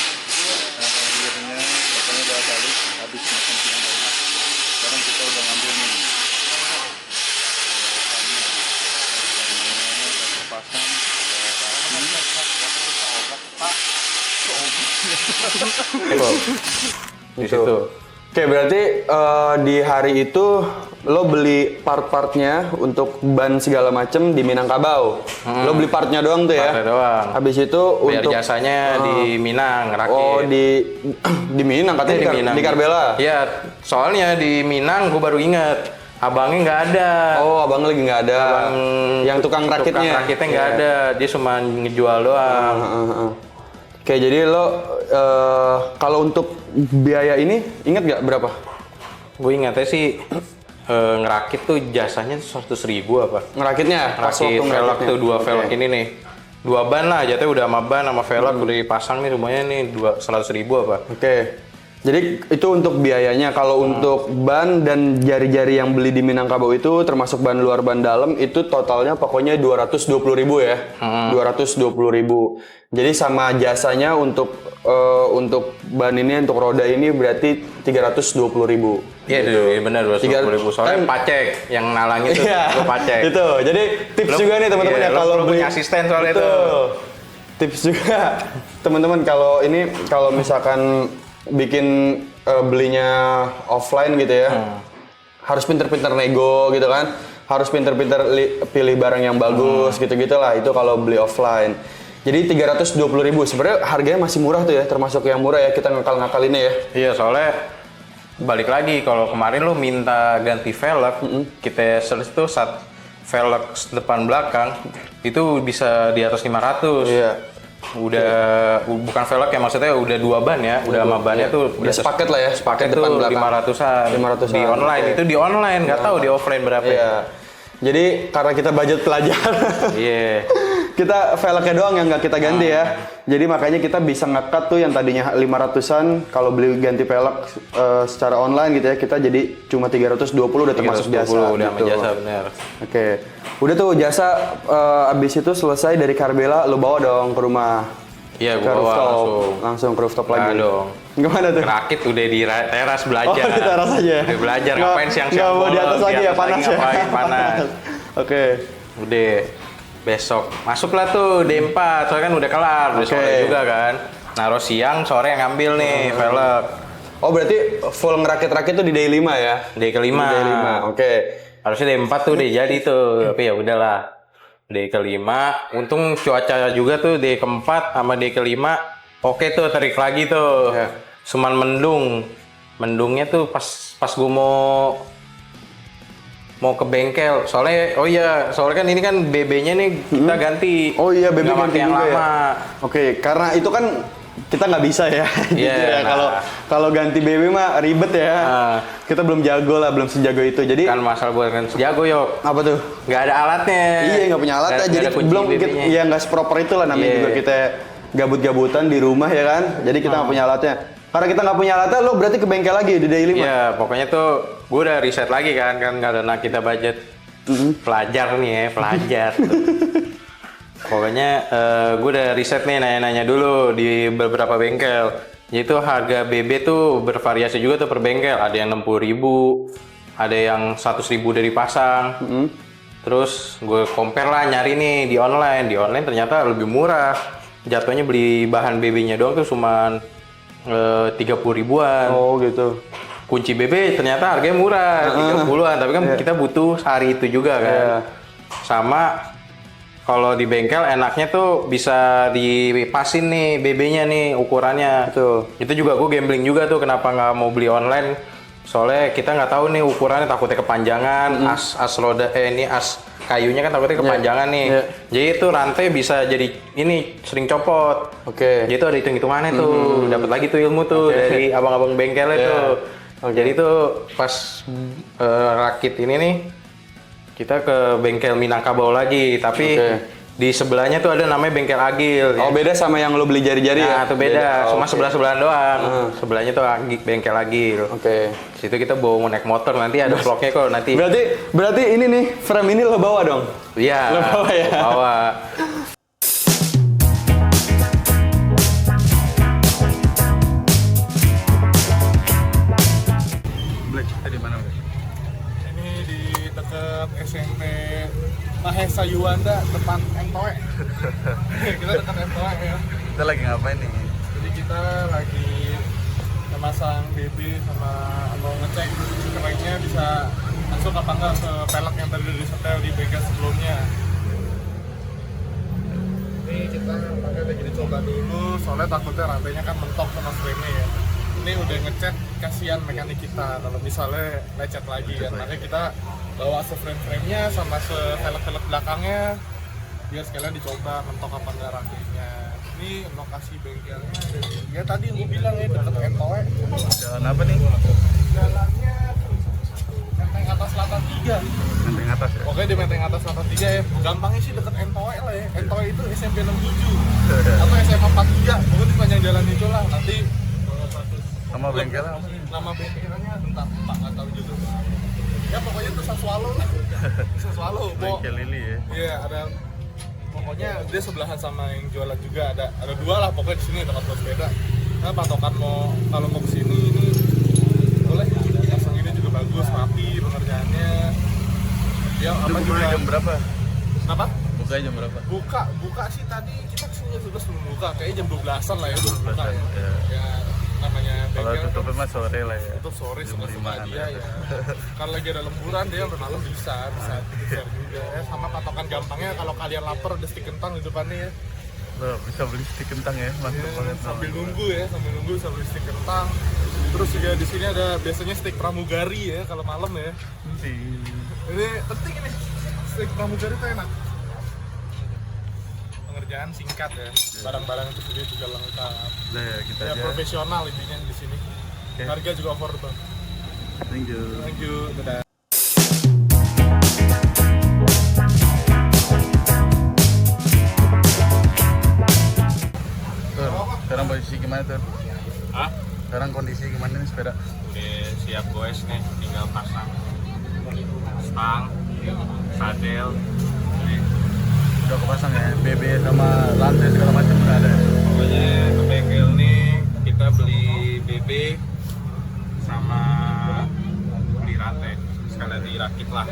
Di situ. Oke, berarti di hari itu lo beli part-partnya untuk ban segala macem di Minangkabau. Lo beli partnya doang tuh ya? Partnya doang. Habis itu Biar untuk jasanya di Minang, rakit. Oh, di Minang katanya di Karbela. Iya, soalnya di Minang gue baru inget abangnya nggak ada. Oh, abang lagi nggak ada. Yang tukang rakitnya. Tukang rakitnya nggak ada, dia cuma ngejual doang. Oke, jadi lo kalau untuk biaya ini ingat nggak berapa? Gue ingatnya sih ngerakit tuh jasanya 100.000 apa? Ngerakitnya? Pas Rakit waktu velg tuh 2 velg Oke. ini nih. 2 ban lah, jatuhnya udah sama ban sama velg udah dipasang nih semuanya nih 100.000 apa? Oke. Jadi itu untuk biayanya. Kalau untuk ban dan jari-jari yang beli di Minangkabau itu termasuk ban luar ban dalam itu totalnya pokoknya 220.000 ya. 220.000. Jadi sama jasanya untuk ban ini untuk roda ini berarti 320.000. Iya, iya benar 220.000. Soalnya pacek yang nalangin tuh gue pacek. Itu. Jadi tips juga nih teman-teman ya kalau beli punya asisten soalnya itu. Tips juga teman-teman kalau misalkan bikin belinya offline gitu ya. Harus pinter-pinter nego gitu kan. Harus pinter-pinter pilih barang yang bagus gitu-gitulah itu kalau beli offline. Jadi 320.000 sebenarnya harganya masih murah tuh ya, termasuk yang murah ya kita ngakal-ngakalinnya ya. Iya, soalnya balik lagi kalau kemarin lo minta ganti velg, kita search tuh saat velg depan belakang itu bisa di atas 500. Iya. Udah bukan velg ya, maksudnya udah 2 ban ya, udah sama bannya tuh Udah sepaket lah ya, sepaket depan tuh belakang. 500-an. 500-an, Di online oke. itu di online, nggak tahu di offline berapa. Iya. Jadi karena kita budget pelajar. Iya. Kita velgnya doang yang nggak kita ganti ya. Jadi makanya kita bisa nge-cut tuh yang tadinya 500-an kalau beli ganti velg secara online gitu ya, kita jadi cuma 320 udah termasuk 320 jasa udah sama gitu. jasa bener. Oke. Udah tuh jasa abis itu selesai dari Karbela lu bawa dong ke rumah. Iya, Ke gua bawa rooftop. Langsung ke rooftop lagi. Nggak dong. Gimana tuh? Rakit udah di teras belajar. Oh, di teras aja ya? Udah belajar, Nggak- ngapain siang-siang nggak mau di atas lagi ya, panas ya? ngapain, panas. Oke. Udah, besok masuklah tuh D4, soalnya kan udah kelar, udah Oke. sore juga kan. Naruh siang, sore yang ngambil nih, velg. Oh berarti full ngerakit-rakit tuh di day 5 ya? Day kelima. Di day 5, oke. Harusnya D4 tuh udah jadi tuh, tapi ya udahlah. Day kelima, untung cuaca juga tuh day keempat sama day kelima, oke tuh tarik lagi tuh. Ya. Cuman mendung. Mendungnya tuh pas gue mau ke bengkel. Soalnya kan ini kan BB-nya nih kita ganti. Oh iya, BB Nggak ganti pakai yang juga ya? lama. Oke, karena itu kan kita nggak bisa ya. Iya, Jujur ya. nah. Kalau ganti BB mah ribet ya. Kita belum jago lah, belum sejago itu. Jadi Kan masalah buat kan sejago yuk. apa tuh? Nggak ada alatnya. Iya, nggak punya alat ya. Nggak Jadi ada kunci belum BB-nya. ya nggak seproper itu lah namanya Iya. juga kita gabut-gabutan di rumah ya kan. Jadi kita nggak punya alatnya. Karena kita nggak punya alatnya, lo berarti ke bengkel lagi di day 5. Iya, pokoknya tuh gue udah riset lagi kan karena kita budget pelajar nih ya, pelajar. Pokoknya gue udah riset nih nanya-nanya dulu di beberapa bengkel. Yaitu harga BB tuh bervariasi juga tuh per bengkel. Ada yang 60.000, ada yang 100.000 dari pasang. Terus gue compare lah nyari nih di online. Di online ternyata lebih murah. Jatuhnya beli bahan BB-nya doang tuh cuman 30.000-an. Oh gitu. Kunci BB ternyata harganya murah, 30-an, tapi kan kita butuh hari itu juga kan. Iya. Sama kalau di bengkel enaknya tuh bisa dipasin nih BB-nya nih ukurannya. Betul. Itu juga gue gambling juga tuh kenapa nggak mau beli online. Soalnya kita nggak tahu nih ukurannya, takutnya kepanjangan, as roda ini as kayunya kan takutnya kepanjangan nih. Iya. Jadi itu rantai bisa jadi ini sering copot. Oke. Jadi itu ada hitung-hitungannya tuh, dapat lagi tuh ilmu tuh dari abang-abang bengkelnya Iya. tuh. Jadi tuh pas rakit ini nih kita ke bengkel Minangkabau lagi, tapi di sebelahnya tuh ada namanya bengkel Agil. Oh beda sama yang lo beli jari-jari ya? Nah, itu beda, cuma Oke. sebelah-sebelahan doang. Sebelahnya tuh bengkel Agil. Oke. Situ kita bawa naik motor, nanti ada vlognya kok nanti. Berarti ini nih frame ini lo bawa dong? Iya. Lo bawa ya? Bawa. Black, kita di mana? Black? Ini di dekat SMP Mahesa Yuanda depan MTOE. Kita dekat MTOE ya. Kita lagi ngapain nih? Jadi kita lagi masang BB sama mau ngecek kerennya bisa masuk apa enggak ke pelek yang tadi udah disetel di bengkel sebelumnya. Ini kita pakai lagi dicoba dulu, soalnya takutnya rantainya kan mentok sama frame-nya ya. Ini udah ngecat, kasihan mekanik kita kalau misalnya lecet lagi kan. Makanya kita bawa se-frame-nya sama se-velg-velg belakangnya biar sekalian dicoba mentok apa enggak rantainya. Ini lokasi bengkelnya ya tadi yang gue bilang ya deket Entoe. Jalan apa nih? Jalannya Menteng Atas Selatan 3. Menteng atas ya? Pokoknya di Menteng Atas Selatan 3 ya. Gampangnya sih deket Entoe lah ya. Entoe itu SMP 67 atau SMA 43. Pokoknya di panjang jalan itu lah. Nanti Sama bengkelnya apa nih? nama bengkelnya bentar Pak nggak tahu juga. Ya pokoknya itu Saswalo lah. Saswalo. Bengkel Lili ya? Iya ada. Pokoknya dia sebelahan sama yang jualan juga ada dua lah pokoknya di sini tempat buat sepeda. Nah patokan mau kalau mau kesini ini boleh. Pasang ini juga bagus, rapi pengerjaannya. Ya apa juga. Jam berapa? Apa? Bukanya jam berapa? Buka sih tadi kita kesini sudah sebelum buka, kayaknya jam 12-an lah ya belum buka ya. Ya. Ya namanya Kalau bengkel tutup kan mah sore lah ya. tutup sore Jam suka-suka 5-an dia ya. Kalau lagi ada lemburan dia sampai malam bisa share juga ya. Sama patokan gampangnya kalau kalian lapar ada stik kentang di depannya ya. Loh, bisa beli stik kentang ya, mantap Ya, banget. sambil nunggu bisa beli stik kentang. Terus juga di sini ada biasanya stik pramugari ya kalau malam ya. Ini penting ini stik pramugari tuh enak. Pengerjaan singkat ya, barang-barang itu sendiri juga lengkap. Nah, ya, kita Ya aja. profesional intinya di sini. Oke. Harga juga affordable. Thank you. Thank you, dadah. Tur, sekarang posisi gimana Tur? Hah? Sekarang kondisi gimana nih sepeda? Udah siap goes nih, tinggal pasang stang, sadel. Nih, Udah kepasang ya, BB sama lantai segala macam udah ada ya? pokoknya ke bengkel nih kita beli BB sama beli rantai. Sekalian dirakit lah.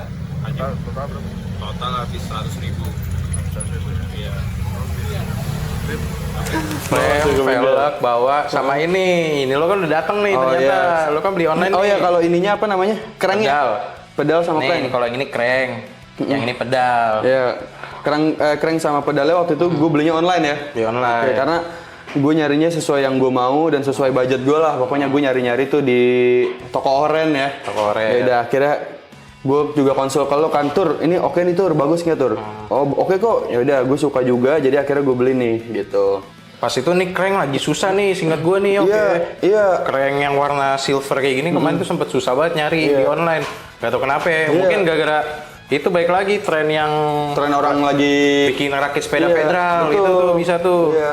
Aja. Total berapa? Total habis 100.000. Iya. Frame, velg, bawa sama ini lo kan udah datang nih Oh, ternyata. iya. Lo kan beli online Oh nih. ya kalau ininya apa namanya? Krengnya? Pedal. Pedal sama Nih, kreng. kalau yang ini kreng, yang ini pedal. Ya, kreng sama pedalnya waktu itu gue belinya online ya. Di online. Oke, karena gue nyarinya sesuai yang gue mau dan sesuai budget gue lah. Pokoknya gue nyari-nyari tuh di toko oren ya. Toko oren. Ya udah, akhirnya gue juga konsul ke lo kan, Tur, ini oke nih Tur, bagus nggak Tur? Oh oke kok, ya udah gue suka juga, jadi akhirnya gue beli nih gitu. Pas itu nih kreng lagi susah nih, singkat gue nih, oke. Iya. Kreng yang warna silver kayak gini kemarin tuh sempet susah banget nyari di online. Gak tau kenapa ya, mungkin gara-gara itu baik lagi tren yang Tren orang lagi bikin rakit sepeda Iya, federal betul. itu tuh bisa tuh. Iya.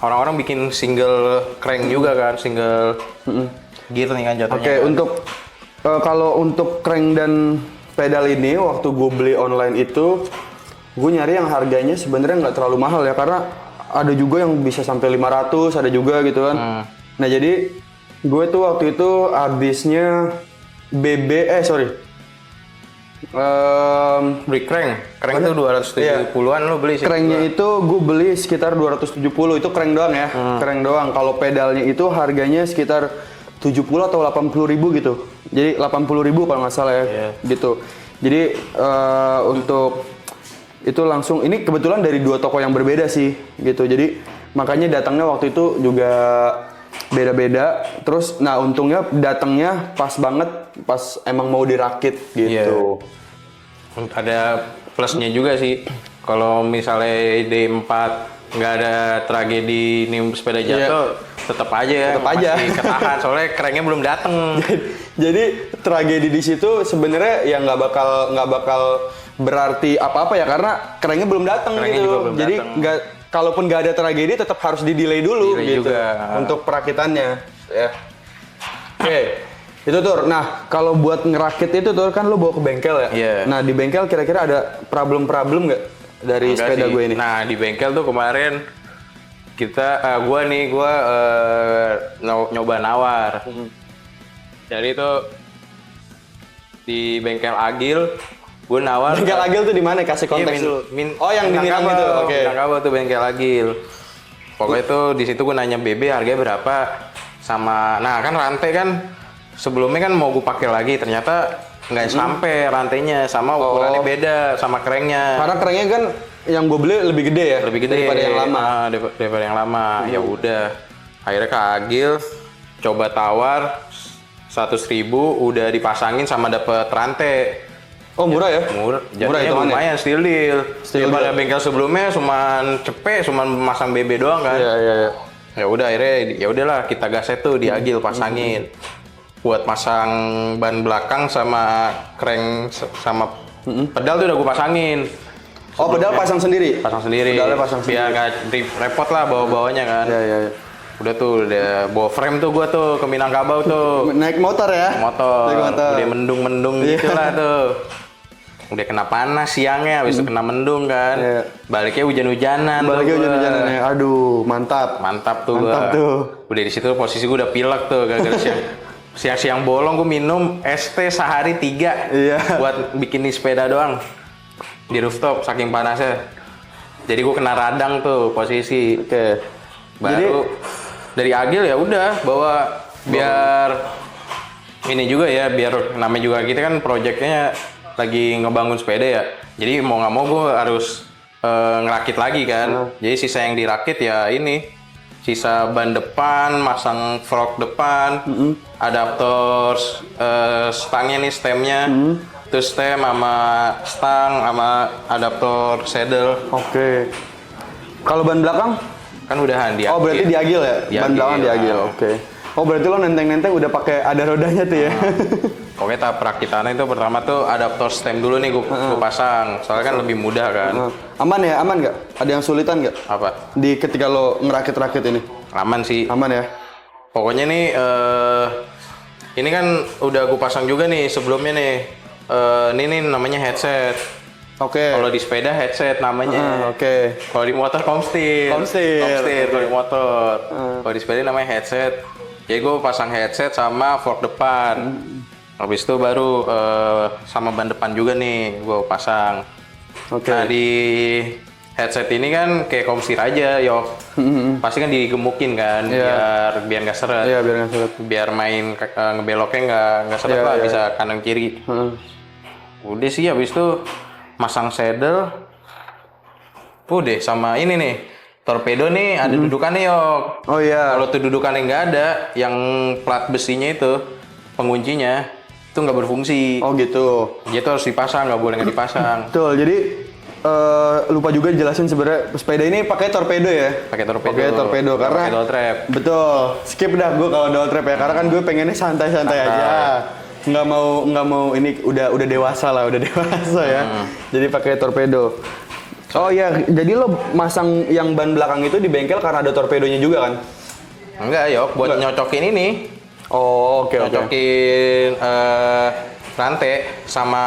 Orang-orang bikin single kreng juga kan, single gitu nih kan jatuhnya. Oke, untuk kalau untuk crank dan pedal ini waktu gue beli online itu gue nyari yang harganya sebenarnya nggak terlalu mahal ya, karena ada juga yang bisa sampai 500, ada juga gitu kan. Nah jadi gue tuh waktu itu habisnya Beli kreng tuh 270-an lo beli sih. cranknya itu gue beli sekitar 270, itu crank doang ya, crank doang. Kalau pedalnya itu harganya sekitar 70 atau 80 ribu gitu. Jadi 80 ribu kalau nggak salah ya, gitu. Jadi untuk itu langsung, ini kebetulan dari dua toko yang berbeda sih, gitu. Jadi makanya datangnya waktu itu juga beda-beda. Terus, nah untungnya datangnya pas banget, pas emang mau dirakit gitu. Ada plusnya juga sih. Kalau misalnya D4 nggak ada tragedi nih sepeda jatuh, tetap aja ya, Tetep aja. masih ketahan. Soalnya krengnya belum datang. Jadi tragedi di situ sebenarnya ya nggak bakal berarti apa-apa ya, karena kerennya belum datang Kerennya gitu. juga belum Jadi datang. nggak, kalaupun nggak ada tragedi tetap harus di-delay dulu Delay gitu juga. untuk perakitannya. Ya. Oke. Itu Tur. Nah, kalau buat ngerakit itu Tur kan lo bawa ke bengkel ya. Iya. Nah, di bengkel kira-kira ada problem-problem nggak dari Enggak sepeda sih. gue ini? Nah di bengkel tuh kemarin kita, gua nyoba nawar. Jadi tuh di bengkel Agil, gue nawar. Bengkel Agil tuh di mana? Kasih konteks dulu. Oh, yang di Minang itu. Oke. Minangkabau tuh bengkel Agil. Pokoknya tuh di situ gue nanya BB harganya berapa. sama, nah kan rantai kan sebelumnya kan mau gue pakai lagi, ternyata nggak sampai rantainya, sama ukurannya beda sama krengnya. Karena kerennya kan yang gue beli lebih gede ya, Lebih gede daripada yang lama. daripada yang lama. Ya udah, akhirnya ke Agil coba tawar 100.000 udah dipasangin sama dapet rantai. Oh murah ya? Murah, Murah jadinya hitungannya? lumayan steel deal. Steel Daripada deal. bengkel sebelumnya cuman cepet, cuman masang BB doang kan. Iya iya iya. Ya udah akhirnya ya udahlah kita gasnya tuh di Agil pasangin. Buat pasang ban belakang sama crank sama pedal tuh udah gue pasangin. Oh pedal pasang sendiri? Pasang sendiri. Pedalnya pasang Biar sendiri. nggak repot lah bawa-bawanya kan. Iya iya iya. Udah tuh, udah bawa frame tuh gua tuh ke Minangkabau tuh. Naik motor ya? Motor. Naik motor. Udah mendung-mendung Iya. gitu lah tuh. Udah kena panas siangnya, habis itu kena mendung kan. Iya. Baliknya hujan-hujanan. tuh Baliknya gua. hujan-hujanannya. Aduh, mantap. Mantap tuh Mantap gua. tuh. Udah di situ posisi gua udah pilek tuh gara-gara siang bolong gua minum ST sehari 3 Iya. buat bikin di sepeda doang. Di rooftop saking panasnya. Jadi gua kena radang tuh posisi. Oke. Baru dari Agil ya udah bawa biar ini juga ya, biar namanya juga kita kan proyeknya lagi ngebangun sepeda ya. Jadi mau nggak mau gue harus ngerakit lagi kan. Jadi sisa yang dirakit ya ini sisa ban depan, masang fork depan, adaptor stangnya nih, stemnya, terus stem sama stang sama adaptor saddle. Oke. Kalau ban belakang? Kan udahan dia. Oh berarti di Agil ya? Di Ban Agil, belakang di Agil. nah. Oke. Oh berarti lo nenteng-nenteng udah pakai ada rodanya tuh ya? Pokoknya tahap perakitannya itu pertama tuh adaptor stem dulu nih gue pasang, soalnya kan lebih mudah kan. Aman ya? Aman nggak? Ada yang sulitan nggak? Apa? Di ketika lo ngerakit-rakit ini? Aman sih. Aman ya? Pokoknya nih ini kan udah gue pasang juga nih sebelumnya nih. Ini nih namanya headset. Oke. Kalau di sepeda headset namanya. Oke. Kalau di motor komstir. Komstir. Kalau di motor. Kalau di sepeda namanya headset. Jadi gue pasang headset sama fork depan. Habis itu baru sama ban depan juga nih gue pasang. Oke. Nah di headset ini kan kayak komstir aja, Yok. Pasti kan digemukin kan, Iya. biar nggak seret. Iya biar nggak seret. Biar main ngebeloknya nggak seret Iya, lah, iya. bisa kanan kiri. Udah sih habis itu masang saddle. Udah sama ini nih. Torpedo nih ada dudukannya, Yok. Oh iya. Kalau tuh dudukannya nggak ada, yang plat besinya itu penguncinya itu nggak berfungsi. Oh gitu. Dia tuh harus dipasang, nggak boleh nggak dipasang. Betul. Jadi lupa juga jelasin sebenarnya sepeda ini pakai torpedo ya? Pakai torpedo. Pakai torpedo Nggak karena pakai double trap. Betul. Skip dah gue kalau double trap ya, karena kan gue pengennya santai-santai aja. Nggak mau ini udah dewasa lah, udah dewasa ya. Jadi pakai torpedo. Oh iya, jadi lo masang yang ban belakang itu di bengkel karena ada torpedonya juga kan? Enggak, Yok, buat nyocokin ini. Oh, oke. Nyocokin rantai sama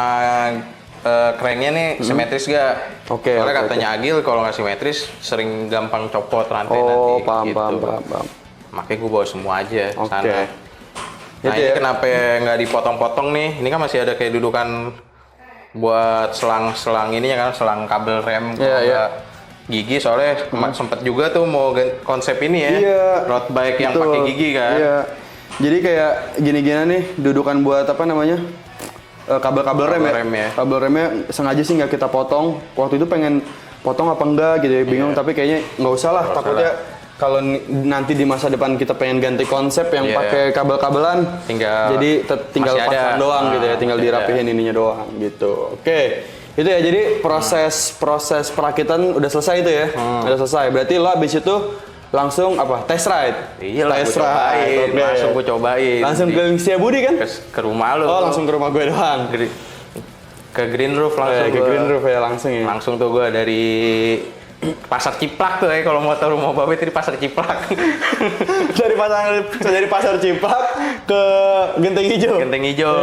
cranknya nih simetris gak? Oke, Soalnya oke, katanya Agil kalau nggak simetris sering gampang copot rantai Oh, nanti. paham, gitu. paham. Makanya gue bawa semua aja Oke. sana. Nah Itu ini ya. kenapa nggak dipotong-potong nih? Ini kan masih ada kayak dudukan buat selang ininya kan, selang kabel rem kalau Iya, iya. nggak gigi. Soalnya sempet juga tuh mau konsep ini ya, Iya. road bike yang Betul. pakai gigi kan. Iya. Jadi kayak gini-gini nih, dudukan buat apa namanya? Kabel-kabel rem ya. Kabel rem ya. Kabel remnya sengaja sih nggak kita potong. Waktu itu pengen potong apa enggak gitu ya, bingung. Tapi kayaknya nggak usah lah. Nggak usah Takutnya kalau nanti di masa depan kita pengen ganti konsep yang Iya. pakai kabel-kabelan, Tinggal- jadi tinggal masih ada. pasang doang gitu ya, tinggal masih ada. dirapihin ininya doang gitu. Oke. Itu ya, jadi proses perakitan udah selesai itu ya. Udah selesai. Berarti lo abis itu langsung apa? Test ride. Iya lah, Test gue cobain. ride. Oke. Langsung gue cobain. Langsung ke Setiabudi kan? ke rumah lu. Oh, langsung ke rumah gue doang. Ke Green Roof langsung. Ke gua. Green Roof ya langsung ya. Langsung tuh gue dari Pasar Ciplak tuh ya, kalau mau tahu rumah Babe itu di Pasar Ciplak. dari pasar Ciplak ke Genteng Hijau. Genteng Hijau.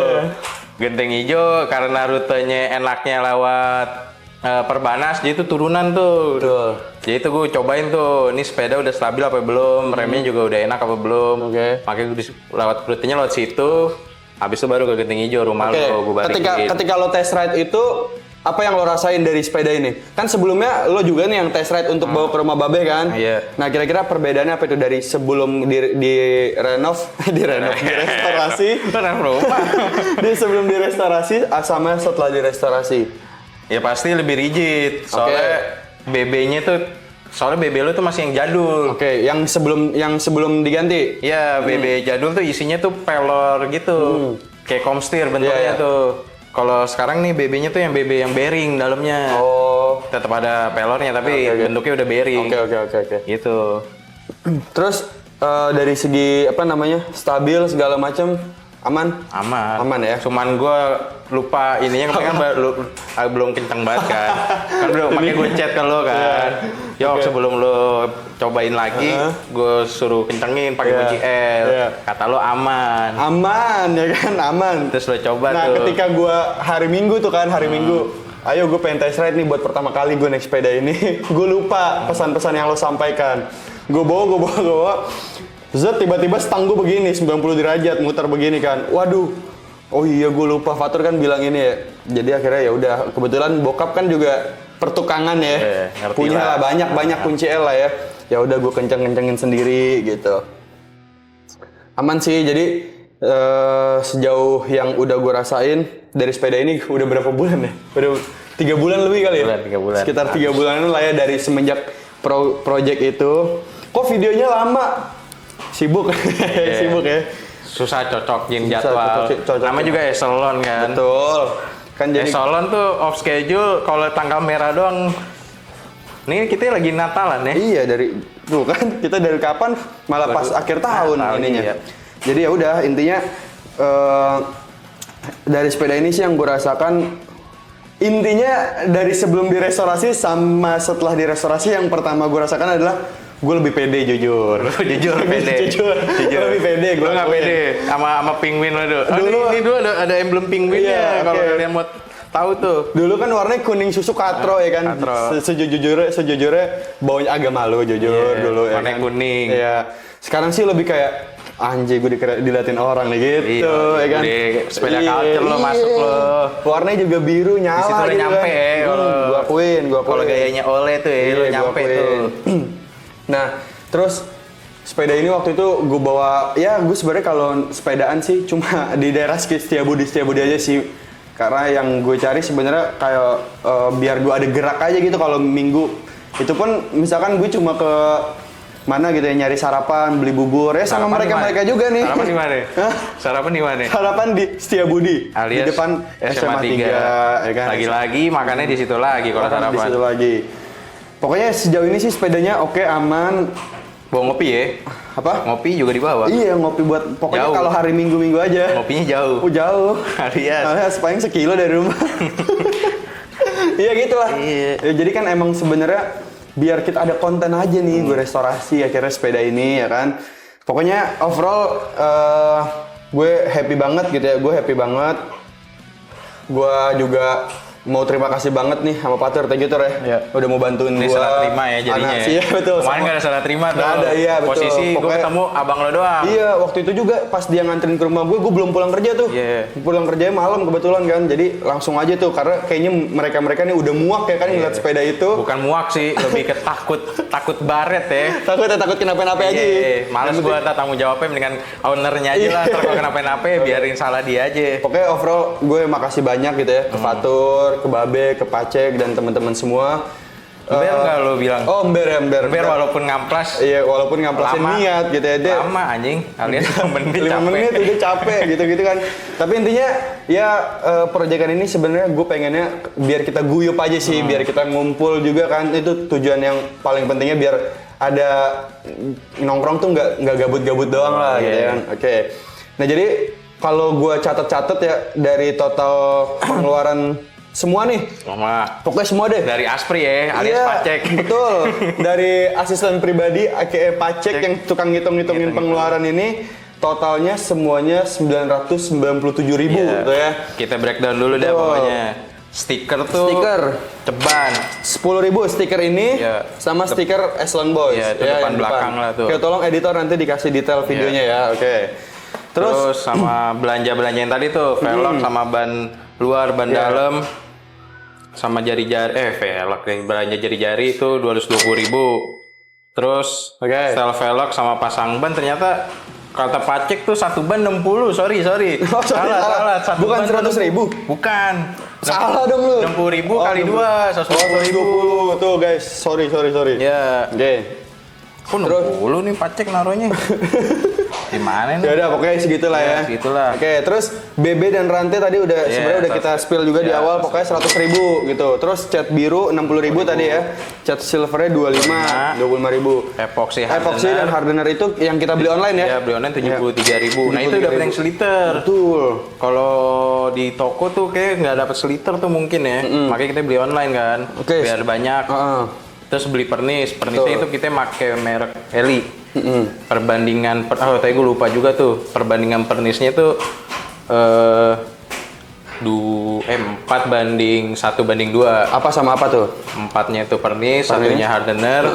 Genteng Hijau karena rutenya enaknya lewat Perbanas, jadi itu turunan tuh. Betul. Jadi itu gue cobain tuh, ini sepeda udah stabil apa belum, remnya juga udah enak apa belum. Oke. Makanya gue lewat rutenya lewat situ, habis itu baru ke Genteng Hijau rumah Oke. lo, gue balikin. Ketika lo test ride itu apa yang lo rasain dari sepeda ini? Kan sebelumnya lo juga nih yang test ride untuk bawa ke rumah Babe kan? Iya. Nah kira-kira perbedaannya apa itu dari sebelum di renov, direstorasi, sebelum direstorasi sama setelah direstorasi? Ya pasti lebih rigid. Soalnya BB-nya tuh, soalnya BB lu tuh masih yang jadul. Oke, yang sebelum diganti? Iya, BB jadul tuh isinya tuh pelor gitu. Kayak komstir bentuknya tuh. Kalau sekarang nih BB-nya tuh yang BB yang bearing dalamnya. Oh. Tetap ada pelornya tapi bentuknya udah bearing. Oke. Gitu. Terus dari segi apa namanya stabil segala macam aman? Aman ya. Cuman gue lupa ininya kan belum kenceng banget kan. Kan udah makanya gue chat ke lo kan. Yok sebelum lo cobain lagi, gue suruh kencengin pakai kunci L. Kata lo aman. Aman ya kan, aman. Terus lo coba nah, tuh. ketika gue hari Minggu tuh kan, hari Minggu. Ayo gue pengen test ride nih buat pertama kali gue naik sepeda ini. Gue lupa pesan-pesan yang lo sampaikan. Gue bawa. Zet tiba-tiba stang gue begini 90 derajat muter begini kan. Waduh. Oh iya gue lupa Fatur kan bilang ini ya. Jadi akhirnya ya udah kebetulan bokap kan juga pertukangan ya. Punya lah banyak kunci L lah ya. Ya udah gue kencengin sendiri gitu. Aman sih. Jadi sejauh yang udah gue rasain dari sepeda ini udah berapa bulan ya? Udah 3 bulan lebih kali ya? 3 bulan. Sekitar 3 bulanan lah ya dari semenjak project itu. Kok videonya lama? Sibuk. Sibuk ya. Susah cocokin jadwal. Nama juga eselon kan. Betul. Kan jadi eselon tuh off schedule kalau tanggal merah doang. Nih kita lagi Natalan ya. Iya dari tuh kan kita dari kapan malah pas akhir tahun ininya. Iya. Jadi ya udah intinya dari sepeda ini sih yang gue rasakan intinya dari sebelum direstorasi sama setelah direstorasi yang pertama gue rasakan adalah gue lebih pede jujur. Jujur pede. Jujur. Lebih pede gue. Gue nggak pede sama penguin lo dulu. Ini dulu ada emblem penguinnya kalau kalian mau tahu tuh. Dulu kan warnanya kuning susu katro ya kan. Katro. Sejujurnya baunya agak malu jujur dulu ya warnanya kan. kuning. Iya. Sekarang sih lebih kayak anjing gue diliatin orang nih gitu ya kan. Sepeda culture lo masuk lo. Warnanya juga biru nyala. Di situ udah gitu nyampe kan. Gua akuin. Kalau gayanya Ole tuh ya lo nyampe tuh. Nah, terus sepeda ini waktu itu gue bawa, ya gue sebenarnya kalau sepedaan sih cuma di daerah Setiabudi aja sih. Karena yang gue cari sebenarnya kayak biar gue ada gerak aja gitu kalau minggu. Itu pun misalkan gue cuma ke mana gitu ya nyari sarapan, beli bubur ya sama mereka juga nih. Sarapan di mana? Sarapan di mana? Sarapan di Setiabudi. Alias di depan SMA 3 ya kan. Lagi-lagi makannya di situ lagi kalau sarapan. Di situ lagi. Pokoknya sejauh ini sih sepedanya oke, aman. Bawa ngopi ya? Apa? Ngopi juga dibawa? Iya, ngopi buat pokoknya kalau hari Minggu aja. Ngopinya jauh. Jauh. Alias paling sekilo dari rumah. Iya gitulah. Iya. Ya, jadi kan emang sebenarnya biar kita ada konten aja nih, gue restorasi akhirnya sepeda ini ya kan. Pokoknya overall gue happy banget gitu ya, gue happy banget. Gue juga mau terima kasih banget nih sama Patur, thank you Tur ya. Udah mau bantuin gue. Salah terima ya jadinya. Iya betul. Kemarin gak ada salah terima tuh. Gak ada, iya betul. Posisi gue ketemu abang lo doang. Iya, waktu itu juga pas dia nganterin ke rumah gue belum pulang kerja tuh. Pulang kerjanya malam kebetulan kan, jadi langsung aja tuh karena kayaknya mereka nih udah muak ya kan ngeliat sepeda itu. Bukan muak sih, lebih ke takut baret ya. Takut kenapa-napa aja. Males gue tanggung jawabnya mendingan ownernya aja lah. Kalau kenapa-napa biarin salah dia aja. Pokoknya overall gue makasih banyak gitu ya ke Fatur, ke Babe, ke Pacek dan teman-teman semua. Ember nggak lo bilang? Oh ember walaupun ngamplas. Iya walaupun ngamplasnya niat gitu ya dia. Lama anjing, alias 5 menit 5 menit udah capek gitu kan. Tapi intinya ya proyekan ini sebenarnya gue pengennya biar kita guyup aja sih, biar kita ngumpul juga kan. Itu tujuan yang paling pentingnya biar ada nongkrong tuh nggak gabut-gabut doang lah gitu kan. Oke. Nah jadi kalau gue catat ya dari total pengeluaran semua nih. Pokoknya semua deh. Dari Aspri ya, alias Pacek. Betul. Dari asisten pribadi aka Pacek yang tukang ngitungin pengeluaran ini, totalnya semuanya 997.000 gitu ya. Kita breakdown dulu deh pokoknya. Stiker ceban 10.000 stiker ini sama stiker Eslon Boys. Iya, itu depan belakang lah tuh. Oke, tolong editor nanti dikasih detail videonya ya. Oke. Terus sama belanja yang tadi tuh, velg sama ban luar, ban dalam. sama jari-jari velg yang belanja jari-jari itu 220.000. Terus setel velg sama pasang ban ternyata kata pajak tuh satu ban 60. Sorry. Oh, salah. Satu Bukan ban 100.000? Bukan. Salah dong lu. 60.000 kali 2, 120.000. Tuh guys, sorry. Ya. Oke. Kok 60 nih pajak naruhnya? Gimana nih? Ya udah pokoknya segitulah ya. Segitulah. Oke, terus BB dan rantai tadi udah sebenarnya udah kita spill juga di awal, pokoknya 100.000 gitu. Terus cat biru 60.000 tadi ya. Cat silvernya 25.000. Epoxy dan hardener itu yang kita beli online ya. Ya, beli online 73.000. Nah, itu dapat yang seliter. Betul. Kalau di toko tuh kayak nggak dapat seliter tuh mungkin ya. Makanya kita beli online kan. Oke. Biar banyak. Terus beli pernisnya itu kita pakai merek Eli. Perbandingan tadi gue lupa juga tuh perbandingan pernisnya tuh 4 banding 1 banding 2. Apa sama apa tuh? 4-nya itu pernis, satunya hardener,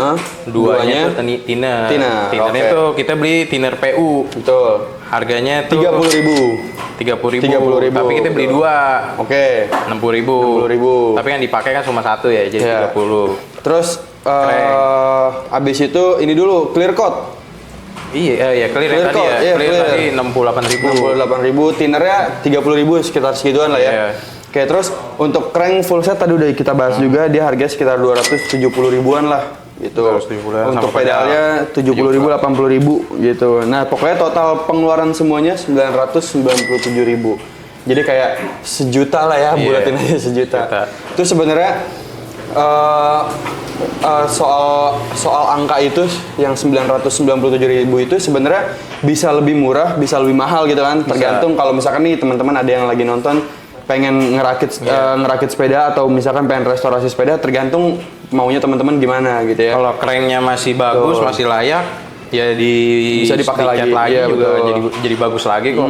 2-nya itu thinner. Thinnernya itu kita beli thinner PU. Betul. Harganya tuh 30.000. Tapi kita beli 2. Oke. 60.000. Tapi yang dipakai kan cuma 1 ya, jadi 30. Terus abis itu ini dulu clear coat. Iya, clear yang tadi coat, ya. Clear clear. tadi 68.000. 68.000, thinnernya 30.000 sekitar segituan lah ya. Iya. Oke, terus untuk crank full set tadi udah kita bahas juga, dia harganya sekitar 270.000-an lah gitu. 270.000-an Untuk sama pedalnya 70.000, 80.000 gitu. Nah, pokoknya total pengeluaran semuanya 997.000. Jadi kayak sejuta lah ya, bulatin aja sejuta. Itu sebenarnya soal angka itu yang 997.000 itu sebenarnya bisa lebih murah, bisa lebih mahal gitu kan. Tergantung kalau misalkan nih teman-teman ada yang lagi nonton pengen ngerakit sepeda atau misalkan pengen restorasi sepeda, tergantung maunya teman-teman gimana gitu ya. Kalau cranknya masih bagus, masih layak, ya bisa dipakai lagi iya, juga betul. jadi bagus lagi kok.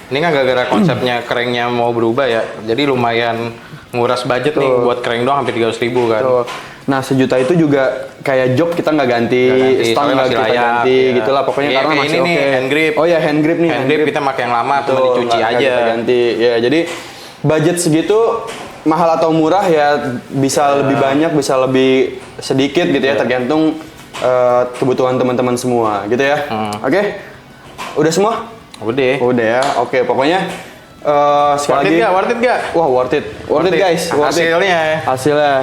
Ini kan gara-gara konsepnya cranknya mau berubah ya, jadi lumayan nguras budget nih buat crank doang hampir 300.000 kan. Betul. Nah, sejuta itu juga kayak jok kita nggak ganti, stang nggak kita ganti gitulah pokoknya karena masih oke. Hand grip. Oh ya, hand grip nih. Hand grip kita pakai yang lama, cuma dicuci aja. Kita ganti. Ya, jadi budget segitu mahal atau murah ya bisa lebih banyak, bisa lebih sedikit gitu ya, tergantung kebutuhan teman-teman semua gitu ya. Oke. Udah semua? Udah ya. Oke, pokoknya sekali lagi. Worth it gak? Wah, worth it guys. Hasilnya.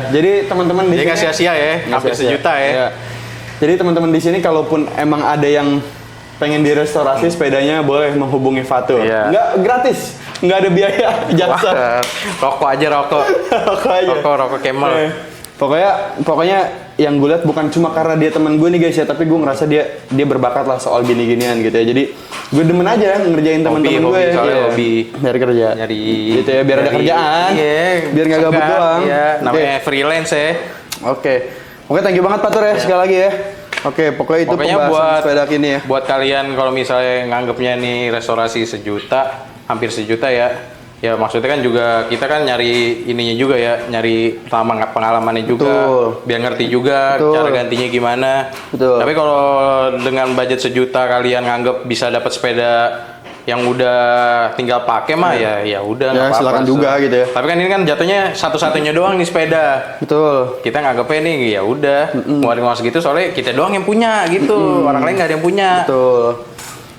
Jadi teman-teman di sini nggak sia-sia ya, hampir sejuta ya. Iya. Jadi teman-teman di sini kalaupun emang ada yang pengen direstorasi sepedanya boleh menghubungi Fatur. Nggak gratis, nggak ada biaya jasa. Rokok aja. Rokok Camel. Pokoknya yang gue lihat bukan cuma karena dia teman gue nih guys ya, tapi gue ngerasa dia berbakat lah soal gini-ginian gitu ya. Jadi gue demen aja ngerjain teman-teman gue. Hobi. Biar kerja. Nyari. Gitu ya, biar ada kerjaan. Iya. Biar nggak gabut doang. Iya. Namanya freelance ya. Oke, thank you banget Fatur ya sekali lagi ya. Oke, pokoknya itu pembahasan sepeda kini ya. Buat kalian kalau misalnya nganggapnya nih restorasi hampir sejuta ya. Ya maksudnya kan juga kita kan nyari ininya juga ya, nyari pengalamannya juga, biar ngerti juga cara gantinya gimana. Tapi kalau dengan budget sejuta kalian nganggap bisa dapat sepeda yang udah tinggal pakai mah ya udah nggak apa-apa. Silakan juga gitu ya. Tapi kan ini kan jatuhnya satu-satunya doang nih sepeda. Betul. Kita nganggapnya nih ya udah ngeluarin uang segitu soalnya kita doang yang punya gitu. Orang lain nggak ada yang punya. Betul.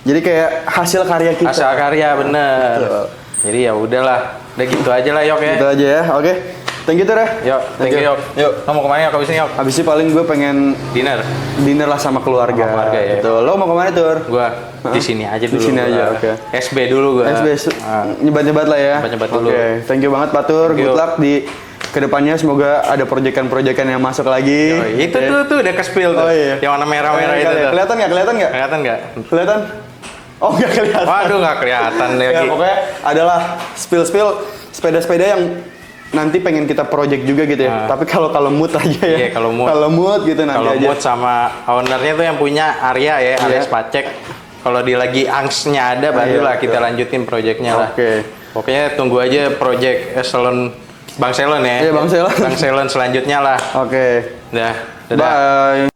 Jadi kayak hasil karya kita. Hasil karya bener. Betul. Jadi ya udahlah, udah gitu aja lah Yok ya. Gitu aja ya, oke. Thank you Tur ya. Yuk, thank you Yok. Yuk. Lo mau kemana Yok abis ini Yok? Abis ini paling gue pengen dinner lah sama keluarga. Ya. Gitu. Lo mau kemana Tur? Gue di sini aja dulu. Di sini aja, oke. SB dulu gue. SB nyebat-nyebat lah ya. Nyebat dulu. Oke, thank you banget Pak Tur. Good luck di kedepannya, semoga ada proyekan-proyekan yang masuk lagi. Itu tuh udah ke-spill tuh. Yang warna merah-merah itu tuh. Kelihatan nggak? Kelihatan? Oh, nggak kelihatan. Waduh, nggak kelihatan lagi. Ya, pokoknya adalah spill sepeda-sepeda yang nanti pengen kita project juga gitu ya. Tapi kalau mood aja ya. Iya, kalau mood gitu nanti aja. Kalau mood sama ownernya tuh yang punya Arya ya, Alias Pacek. Kalau dia lagi angsnya ada, barulah kita lanjutin projectnya lah. Oke. Pokoknya tunggu aja project Bang Selon ya. Iya, Bang Selon selanjutnya lah. Oke. Dah. Bye.